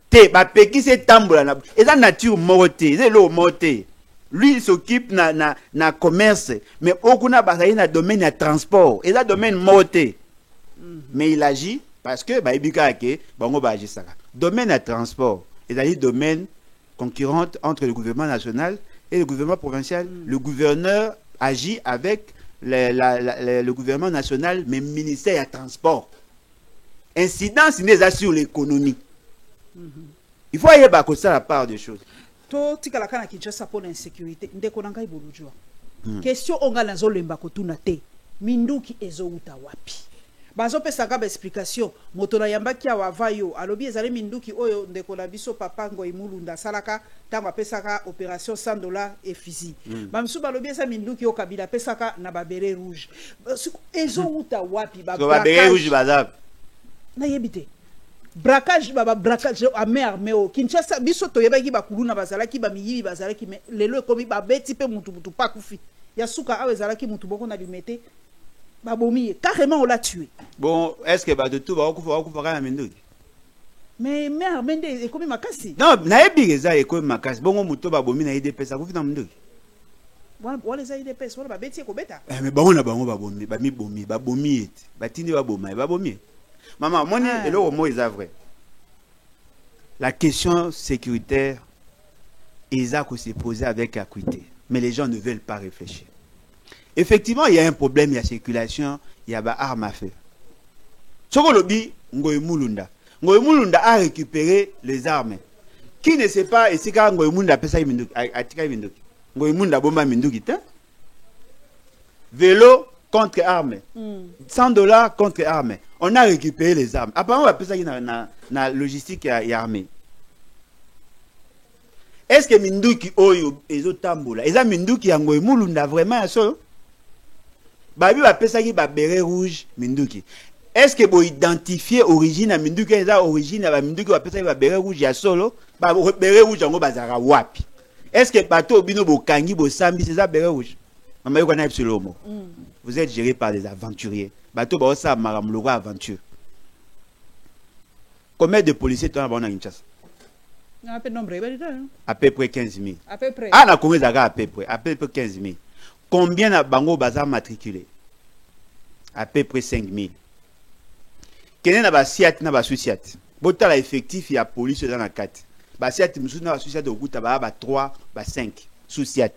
te ba pekisi tambola na et la nature morte c'est l'eau morte. Lui il s'occupe na commerce mais okuna bazali na domaine de transport et la domaine morte. Mais il agit parce que ba ibika ke bango ba agir ça. Domaine de transport et là domaine concurrente entre le gouvernement national et le gouvernement provincial. Le gouverneur agit avec le gouvernement national, mais le ministère du transport. Incidence n'est sur l'économie. Il faut aller à ça la part des choses. To tika kana Kinshasa pour l'insécurité. Ndeko nanga ibolujwa. Question onga nazo lemba ko tuna te. Minduki ezo uta wapi. Bazo pesa ka explication. Moto na yambaki ya wavayo. Alobi ezale minduki oyo ndeko na biso papa ngo imulunda salaka tango pesaka opération $100 et fusil. Bamsu balobi eza minduki o kabila pesaka na babere rouge. Ezo uta wapi ba. Babere rouge bazab. Na yebite. braquage braquage armé o Kinshasa biso toyebaki bakuluna bazalaki bamiyibi bazalaki mais lelo ekomi babeti pe mutu pas kufi ya suka awe zalaki mutu boko na bimete babomi carrément on l'a tué. Bon, est-ce que de tout va okufa kana minduki? Mais armé nde ekomi makasi. Non, na ebireza ekomi makasi. Bongo mutu babomi na IDPS akufi na minduki. Wala za IDPS wala babeti ekobeta. Mais bango na bango babomi babomi ete batindi babomi. Maman, mon et le mot est vrai. La question sécuritaire, Isaac s'est posée avec acuité. Mais les gens ne veulent pas réfléchir. Effectivement, il y a un problème, il y a circulation, il y a des armes à feu. Sokolobi, Ngoy Mulunda. Ngoy Mulunda a récupéré les armes. Qui ne sait pas, et c'est quand Ngoy Mulunda a fait ça, Ngoy Mulunda bomba Minduki. Vélo contre armes. $100 contre armes. On a récupéré les armes. Apparemment, on va appeler ça dans la logistique et armée. Est-ce que Minduki Oyo et Zotambola, est-ce que Minduki a Mulunda vraiment ça? Babi va appeler ça qui va béret rouge Minduki. Est-ce que vous identifiez l'origine à Minduki? Est-ce que l'origine à Minduki va appeler ça qui va béret rouge à solo? Béret rouge en bazara wapi. Est-ce que bateau bino bokangi bo sambi c'est ça béret rouge? Maman yo connaît le mot. Vous êtes géré par des aventuriers. Bateau ba ça maram logo aventure. Combien de policiers tu as dans Kinshasa? À peu près 15 000. À peu près. Ah, na Congo Zaga à peu près 15 000. Combien na bango bazar matriculé? À peu près 5 000. Quel est na siat na susiat? Bota la effectif ya police dans la 4. Ba siat musu na susiat au kuta ba 3 ba 5 susiat.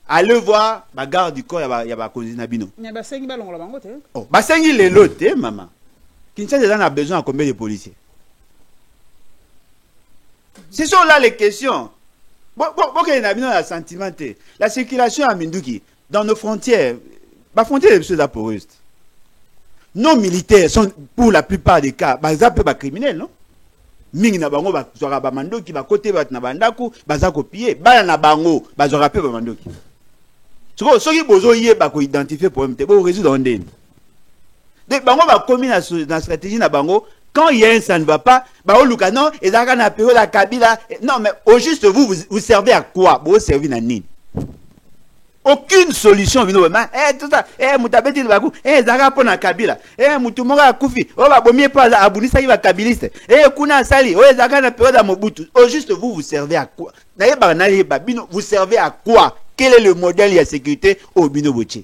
Allez voir ba garde du corps ya ba konzina bino. Ya ba 5 ba longola bango te. Oh, ba 5 les lots maman. Kinshasa a besoin de combien de policiers? Ce sont là les questions. Bon, la sentiment. La circulation à Minduki, dans nos frontières, les frontières sont poreuses. Nos militaires sont, pour la plupart des cas, des criminels, non? Mingi na bango bazora ba mandoki ba côté ba na bandaku baza copier ba na bango bazora pe ba mandoki. Soki bozo yeba ko identifier problème te bo résoudre ndeni. De bango ba commis na stratégie na bango. Quand il y a un, ça ne va pas, bah, au non, et là, on a payé la Kabila. Non, mais au juste, vous servez à quoi? Vous servez à nini? Aucune solution, tout ça, moutabeti de bagou, zara pour la Kabila, moutumora koufi, va bommier pas à Abounissa, il va kabiliste, kuna sali, zara na période à Mobutu. Au juste, vous servez à quoi? Vous servez à quoi? Quel est le modèle de sécurité au Bino Boche?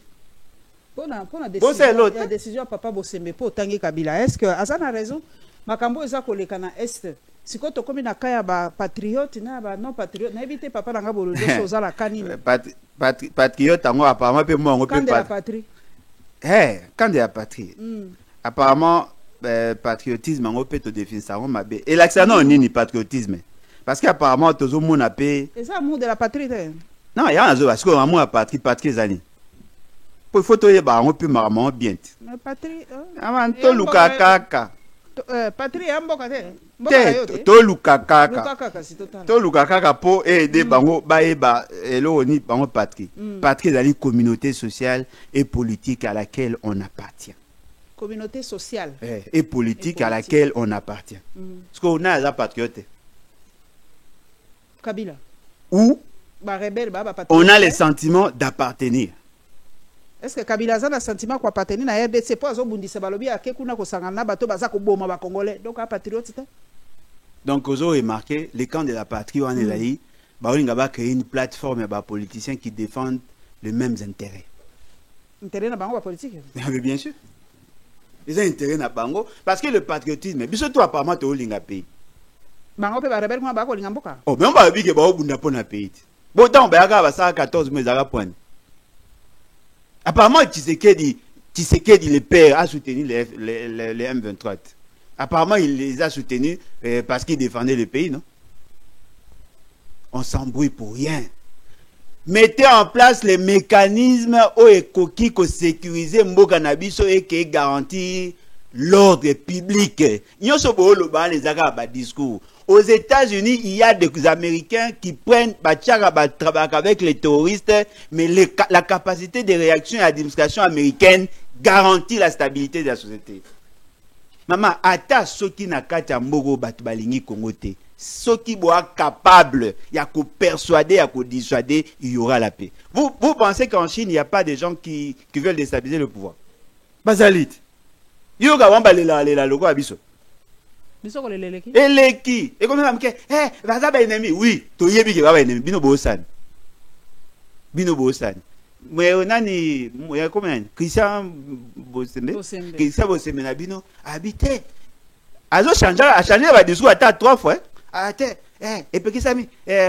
Pour la décision papa Bosembe pour Tanguy Kabila, est-ce que Azan a raison? Makambo eza koleka na est. Siko to komi na kaya ba patriote na ba non patriote na éviter papa nanga bolo so za la kanini. Patriote ngo apparemment pe mo ngo pe la patrie. Quand de la patrie. Apparemment patriotisme ngo pe to définir ça mabe. Et l'accent non ni patriotisme. Parce qu'apparemment tozo mona pe. Et ça amour de la patrie. Non, il y a un parce que amour la patrie zani. Pour photo yeba ngo pe marama bien. La patrie. Avant to lukakaka. Patrie amboka te. To lukakaka. To lukakaka pour aider bango baeba elo ni bango patrie. Patrie dans la communauté sociale et politique à laquelle on appartient. Communauté sociale et politique à laquelle on appartient. Parce qu'on a la patriote. Kabila. Où on a le sentiment d'appartenir. Est-ce que Kabila a un sentiment qu'on appartenir à RDC pour azobundisa balobi akekuna ko sangana bato baza ko boma ba congolais donc un patriote. Donc vous avez remarqué les camps de la patrie en Elaï, baolinga ba créer une plateforme ba politiciens qui défendent les mêmes intérêts. Intérêt na bango ba politique. Mais bien sûr. Ils ont intérêt na bango parce que le patriotisme biso to apparemment to olinga pays. Bango pe ba rebelle ko ba ko linga mboka. Oh mais on ba bi ke ba obunda pona pays. Bon tant ba ka ba sa 14 mois za point. Apparemment, Tshisekedi, le père, a soutenu les M23. Apparemment, il les a soutenus parce qu'ils défendaient le pays, non? On s'embrouille pour rien. Mettez en place les mécanismes qui sécurisent Mboka Nabiso et qui garantissent l'ordre public. Nous sommes les discours. Aux États-Unis, il y a des Américains qui prennent avec les terroristes, mais la capacité de réaction et l'administration américaine garantit la stabilité de la société. Maman, ata soki na kati ya mbogo batu balingi Congo te. Soki boa capable, il y a qu'au persuader, il y a qu'au dissuader, il y aura la paix. Vous pensez qu'en Chine, il n'y a pas de gens qui veulent déstabiliser le pouvoir? Basalit. Il y a un logo à biso. Eleki. Et comme ça, vas-y, ennemi. Oui, tu y es bien, ennemi. Bino Bosan. Bino Bosan. Mais on a ni, comment, Christian Bosembe. Christian Bosembe na bino habité. Azo changer, a changé va discours à 3 fois. Ate, et puis ça mi,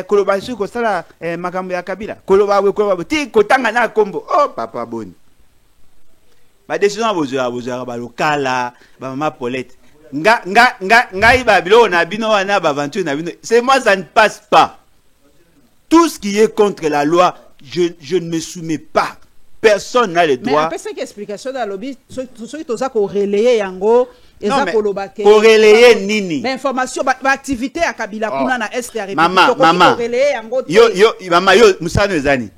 koloba su ko sala makambo ya Kabila. Koloba ti kotanga na kombo. Oh papa boni. Ba décision bozora ba lokala, ba mama Paulette. Ngai ba bilo na bino wana ba aventure na bino. C'est moi ça ne passe pas. Tout ce qui est contre la loi, je ne me soumets pas. Personne n'a le droit. Mais après cette explication dans lobby, ceux qui ont ça relayer yango. Non, mais corréler nini. L'information, l'activité à Kabila kuna na est ya République. Maman, maman, Moussa Nezani.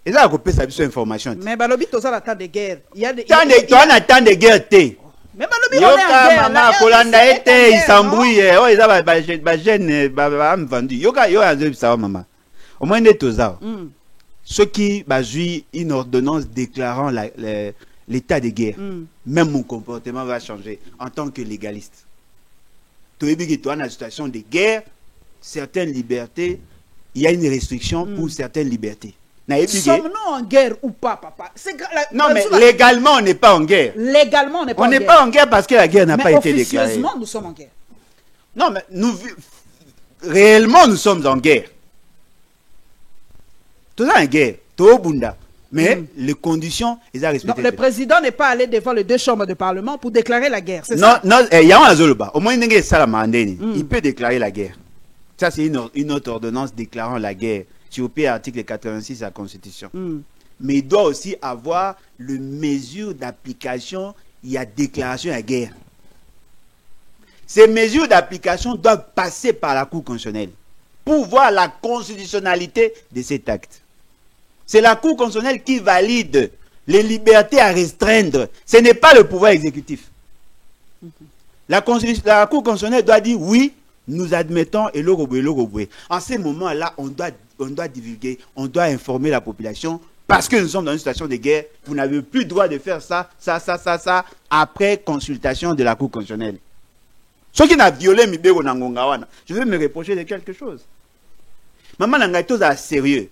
Et là, on peut savoir cette information. Mais balobi toza la temps de guerre. Il y a des temps de guerre té. Mais balobi on est en guerre. Maman, Kolanda était, il s'embrouille. Oh, ils avaient ba jeune ba vendu. Yo anzo ça maman. Au moins des toza. Ceux qui basent une ordonnance déclarant l'état de guerre, même mon comportement va changer en tant que légaliste. Tu es bien dans la situation de guerre, certaines libertés, il y a une restriction pour certaines libertés. Sommes-nous en guerre ou pas, papa? Non, mais légalement, on n'est pas en guerre. Légalement, on n'est pas en guerre. On n'est pas en guerre parce que la guerre n'a pas été déclarée. Officieusement, nous sommes en guerre. Non, mais réellement, nous sommes en guerre. Tout ça en guerre. Tout bunda. Mais les conditions, ils ont respecté. Donc, le président n'est pas allé devant les 2 chambres de parlement pour déclarer la guerre. Non, non, il y a un Zoloba. Au moins, il peut déclarer la guerre. Ça, c'est une autre ordonnance déclarant la guerre. Sur le article 86 de la Constitution. Mais il doit aussi avoir le mesure d'application. Il y a déclaration de guerre. Ces mesures d'application doivent passer par la Cour constitutionnelle pour voir la constitutionnalité de cet acte. C'est la Cour constitutionnelle qui valide les libertés à restreindre. Ce n'est pas le pouvoir exécutif. La Cour constitutionnelle doit dire oui, nous admettons et l'oroboué. En ce moment-là, on doit divulguer, on doit informer la population parce que nous sommes dans une situation de guerre. Vous n'avez plus le droit de faire ça, après consultation de la Cour constitutionnelle. Ceux qui n'ont violé Mibego Nangongawana, je vais me reprocher de quelque chose. Maman Nangaito est sérieux.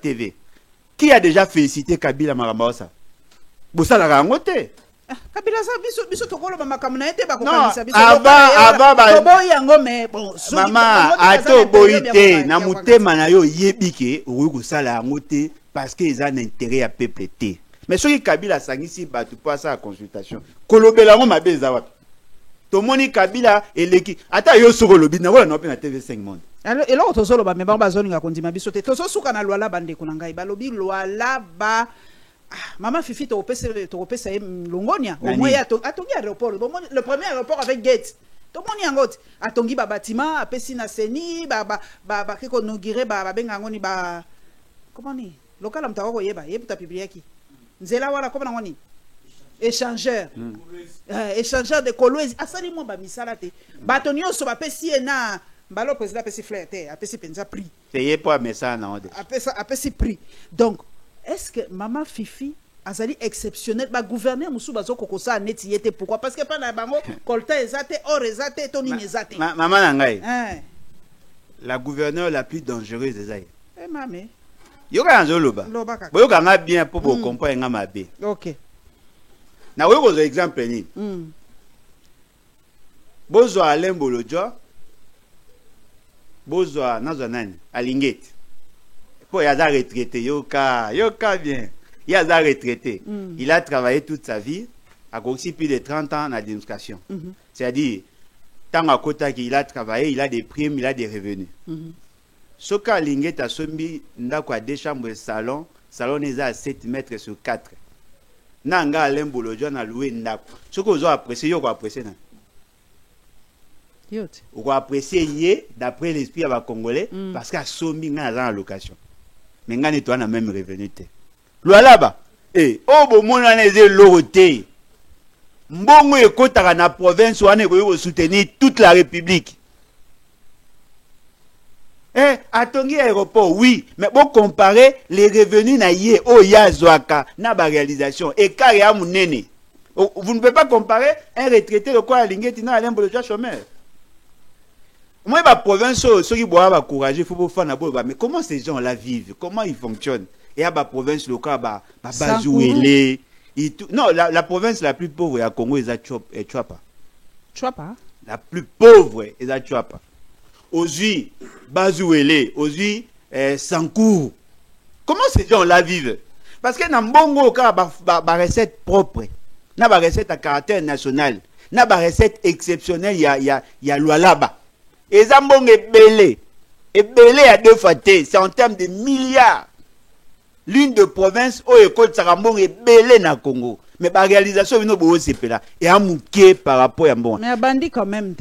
TV. Qui a déjà félicité Kabila Marambaosa? Boussa la rangote. Kabila sa biso tokolo makamuna ete ba ko kanisa biso. Avant toboyi yango mais bon. Maman ato boité na mutema na yo yebike oyi ko sala ngote parce que ils ont intérêt à peuple té. Mais ceux qui Kabila sangisi batu pas ça consultation. Kolobela ngo mabeza wapi. Tomoni Kabila eleki ata yo soko lobi na wala na TV5 Monde. Alors et là tozolo ba memba bazoni nga kondima biso te tozo suka na lwala bande kuna ngai balobi lwala ba maman Fifi to pesa longonia au moins atongi aéroport le premier aéroport avec gate to moni yango atongi ba bâtiment apesi na seni ba kiko nogire ba benga ngoni ba comment ni lokala mtako ko yeba yebuta bibliaki nzela wala comment ngoni échangeur échangeur de Kolwezi asali mo ba misala te batonio so ba pesi na Balo président a flirté, a pensa prix. C'est pas mais ça non. A prix. Donc, est-ce que maman Fifi azali exceptionnel ba gouverner musu bazo kokosa neti yete pourquoi parce que pas na bango kolta ezate or ezate toni ezate. Maman ngai. La gouverneure la plus dangereuse ezai. Mamé. Yoka nzoloba. Boyoka nga bien pour comprendre nga mabe. OK. Na weko zo exemple ni. Bozo Alain Bolodjo. Bozwa nazanani alingeti pour yaza retraité yoka bien yaza retraité il a travaillé toute sa vie a aussi plus de 30 ans en administration c'est-à-dire tant à côté qu'il a travaillé il a des primes il a des revenus soka alingeti a sombi ndako a 2 chambres salon est à 7 mètres sur 4 nanga Alain Bolodjo na loué ndako soko zo apprécier yo ko apprécier na on va apprécier d'après l'esprit à Congolais parce qu'à Sombi n'a pas location. Mais n'a pas la même revenu. Là-bas, oh bon mon année loroté. mbongo ekotaka na province wana ekoki soutenir toute la République. Atongi aéroport, oui, mais pour comparer les revenus na yé, yazwaka, na ba réalisation, et ya munene. Vous ne pouvez pas comparer un retraité de quoi à l'ingéti na l'imbo de chômeur. Moi, ma province, ceux qui boivent courageux, il faut faire mais comment ces gens-là vivent? Comment ils fonctionnent? Et à ma province locale, Bazouélé. Non, la province la plus pauvre à Congo, c'est Chouapa. Chouapa? La plus pauvre, c'est Chouapa. Aujourd'hui, Bazouélé, aujourd'hui, Sankourou. Comment ces gens-là vivent? Parce que dans Mbongo, il y a des recettes propres, il y a des recettes à caractère national, il y a des recettes exceptionnelles, il y a Lualaba. Et Zambong est belé. Et belé à deux fois, c'est en termes de milliards. L'une de province, où école Sarambong est belé na Congo. Mais par réalisation, il y a et un mouquet par rapport à Mbongo. Mais un bandit quand même,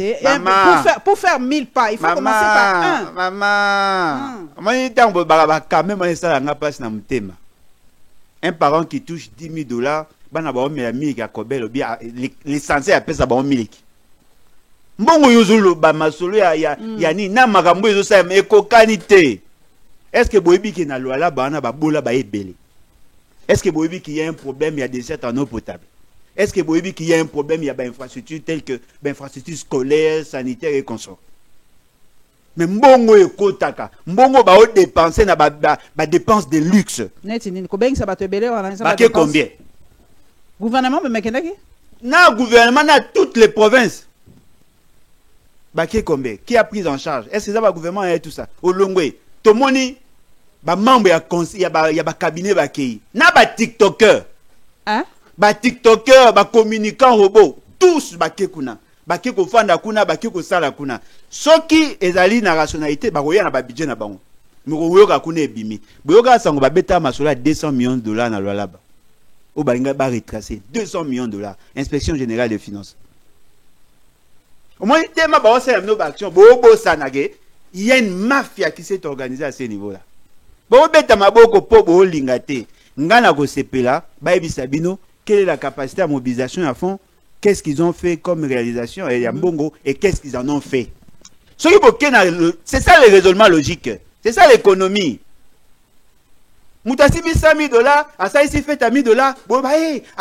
pour faire 1000 pas, il faut commencer par un. Maman, un parent qui touche 10 000 $, l'essentiel appelle ça bon miliki. Mbongo yozulu ba masolo ya ni na makambo ezo sa ekokanité. Est-ce que boyebi ki na loala ba na ba bola ba ebele? Est-ce que boyebi ki y a un problème, il y a des desserts en eau potable? Est-ce que boyebi ki y a un problème, il y a des infrastructures telles que infrastructures scolaires, sanitaires et consorts? Mais mbongo ekotaka, mbongo ba dépenser na ba dépenses de luxe. Neti nini ko bengi sa ba to ebele wana sa ba dépenses. Combien? Gouvernement me mekendaki? Na gouvernement na toutes les provinces. Combien? Qui a pris en charge? Est-ce que ça va gouvernement et tout ça? Au Longwe, Tomoni, membre y a cabinet bakei. Na ba TikToker. Hein? Ba TikToker, ba communicant robot, tous kuna. Ko fanda kuna, ko sala kuna. Soki ezali na rationalité, koya na ba budget na bango. Miko yoka kuna ebimi. Boyoka sango ba beta masola $200 millions na lwalaba. O balinga ba retracer $200 millions. Inspection générale des finances. Au moins, il y a une mafia qui s'est organisée à ce niveau-là. Quelle est la capacité à mobilisation à fond? Qu'est-ce qu'ils ont fait comme réalisation et qu'est-ce qu'ils en ont fait? C'est ça le raisonnement logique. C'est ça l'économie. Moutasibi $100 000, ça ici fait $1 000,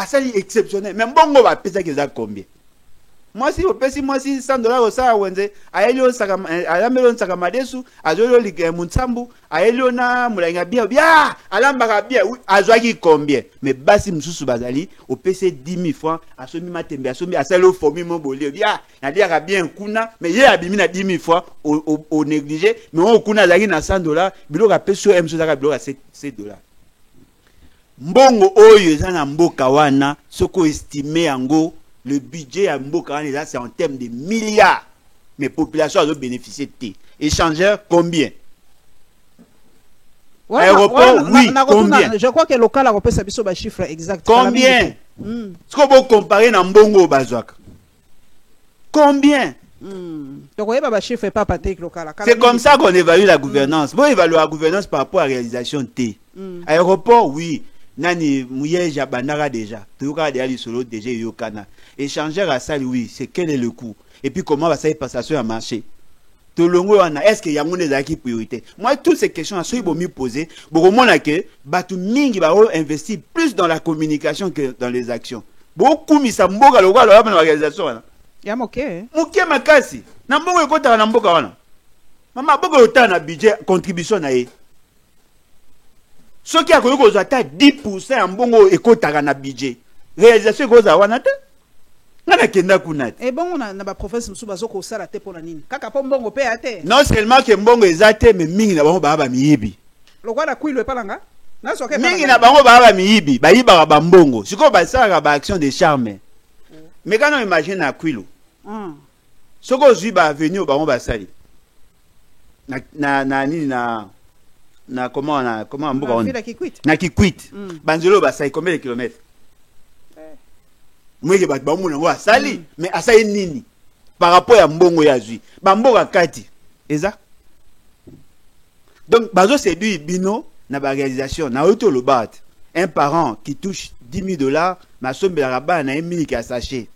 ça est exceptionnel. Mais bon, on va payer ça combien? Moi si $100 au sa wenze aelio sakamadesu azolo muntsambu aelio na mulanga bia alamba bia azwaki combien mais basi msusu bazali au PC 10 000 francs asomi matembe asomi asalo fomi mobole bia na dia bien kuna mais ye abimi na 10 000 francs au négligé mais on kuna zaki na $100 bilo ka peso mso zaka bilo ka $7. Mbongo oyo ezana mboka wana soko estimé yango. Le budget à Mboka, c'est en termes de milliards. Mais la population a bénéficié de thé. Échangeurs, combien? Aéroport, oui, combien? Je crois que le local a repris sa chiffre exact. Combien? Est-ce qu'on peut comparer dans Mbongo au Bazouak? Combien? C'est comme ça qu'on évalue la gouvernance. Bon, évaluer la gouvernance par rapport à la réalisation de thé. Aéroport, oui. Nani mouye jabandara déjà. Touka de ali solo déjà yokana. Échangeur à ça oui, c'est quel est le coût? Et puis comment va ça passation à marché? Tolongo wana est-ce qu'il y a mon des acquis priorité? Moi toutes ces questions à ceux qui me poser, beaucoup moins que batu mingi ba investir plus dans la communication que dans les actions. Beaucoup mi samboka lo kwa na organisation wana. Ya moke. Moke makasi. Na mbongo ekota na mboka wana. Mama boko yotana budget contribution na ye. Ce qui a connu qu'on a 10% en bongo ekotaka na budget. Réalisation qu'on a wana te. Ngana kenda kunati. Et bon on a ba province msuba zoko sala te pona nini. Kaka po mbongo pe ate. Non seulement que mbongo ezate mais mingi na bango ba miyibi. Lokwa na kuilo epalanga. Na soke mingi na bango ba miyibi, ba yiba ba mbongo. Siko ba sala ba action de charme. Mais quand on imagine na kuilo. Soko zui ba avenue ba bango ba sali. Na comment mboka on na Kikwit banzelo ba sai combien de kilomètres mweke bat ba muna ngo asali mais asai nini par rapport à mbongo ya zui ba mboka kati eza donc bazo séduit bino na ba réalisation na auto le bat un parent qui touche $10 000 ma somme la rabat na 1 000 qui a sachet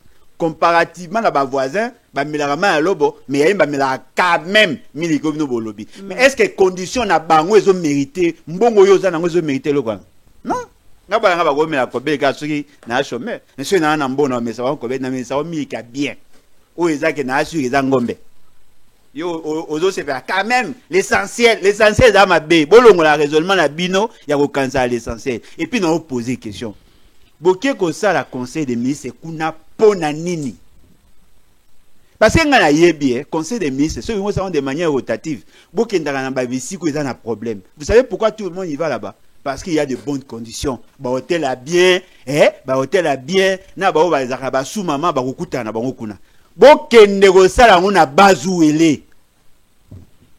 comparativement à mes voisins, à lobo, mais il y a quand même miliko bino bolobi. Mais est-ce que conditions na bango ils ont mérité, mbongo yo za ils ont mérité le quoi? Non. Na ba nga ba go me la kobe ka soki na chômeur. Monsieur na na mbona mais ça va kobe na mais ça va milika bien. O ezake na asuri za ngombe. Yo ozo se faire quand même l'essentiel dans ma bé. Bolongo la raisonnement na bino ya ko kanza l'essentiel. Et puis na poser question. Boké ko ça la conseil des ministres kuna pona nini. Parce que ngana yebi conseil des ministres ceux qui sont de manière rotative. Boké ndaka na ba bisiko ils ont un problème. Vous savez pourquoi tout le monde y va là-bas? Parce qu'il y a de bonnes conditions. Ba hôtel a bien, ba hôtel a bien, na ba ba zaka ba sous maman ba kokuta na bango kuna. Bokende ko sala ngona bazu ele.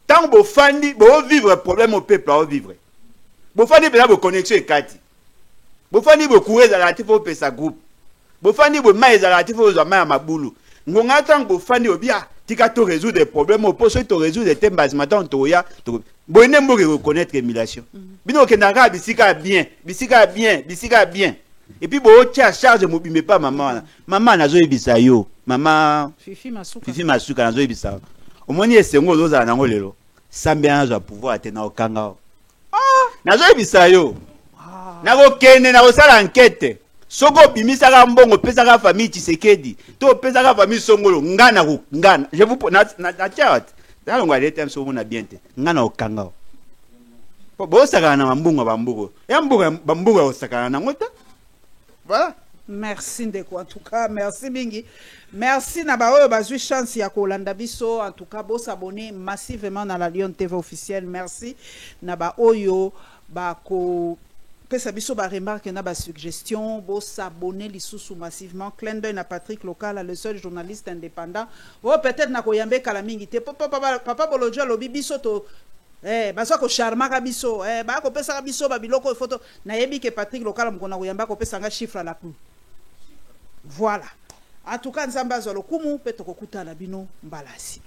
Tant bo fandi bo vivre problème au peuple au vivre. Bo fandi be la bo connexion e kati. Bo fandi bo courir za la tifo pesa groupe. Bo fandi bo mai za la tifo zo mai mabulu. Ngonga tant bo fandi obia tika to résoudre des problèmes au poste to résoudre des thèmes bas matin to ya to bo ne mbo reconnaître émulation. Bino kendanga bisika bien, bisika bien, bisika bien. Et puis bo tia charge mo bimé pas maman. Maman nazo ebisa yo. Maman Fifi Masuka nazo ebisa. Omoni esengo zo za nango lelo. Sambe anazo pouvoir atena okanga. Nazo ebisa yo. Nako kende na osala enquête. Soko bimisa ka mbongo pesa ka famille Tshisekedi. To pesa ka famille Songolo ngana ko ngana. Je vous na chat. Dans ngwa letem so mona bien te. Ngana okanga. Bo saka na mbongo bambugo. Ya mbongo bambugo osaka na ngota. Voilà. Merci Ndeko. En tout cas, merci Mingi. Merci Nabaoyo bazui chance ya kolanda biso. En tout cas, bo s'abonner massivement dans la Lyon TV officielle. Merci Nabaoyo bako pesa biso ba remarque na ba suggestion. Bo s'abonner lisusu massivement. Clin d'œil na Patrick Local, le seul journaliste indépendant. Oh peut-être na koyambe kala mingi te. Papa Bolodja lobi biso to baso ko charma ka biso ba ko pesa ka biso ba biloko photo na yebi ke Patrick Local mkona koyamba ko pesa nga chiffre la plus. Voilà. En tout cas, Nzamba Zolo Kumu, Petro Kuta Labino, Mbalasi.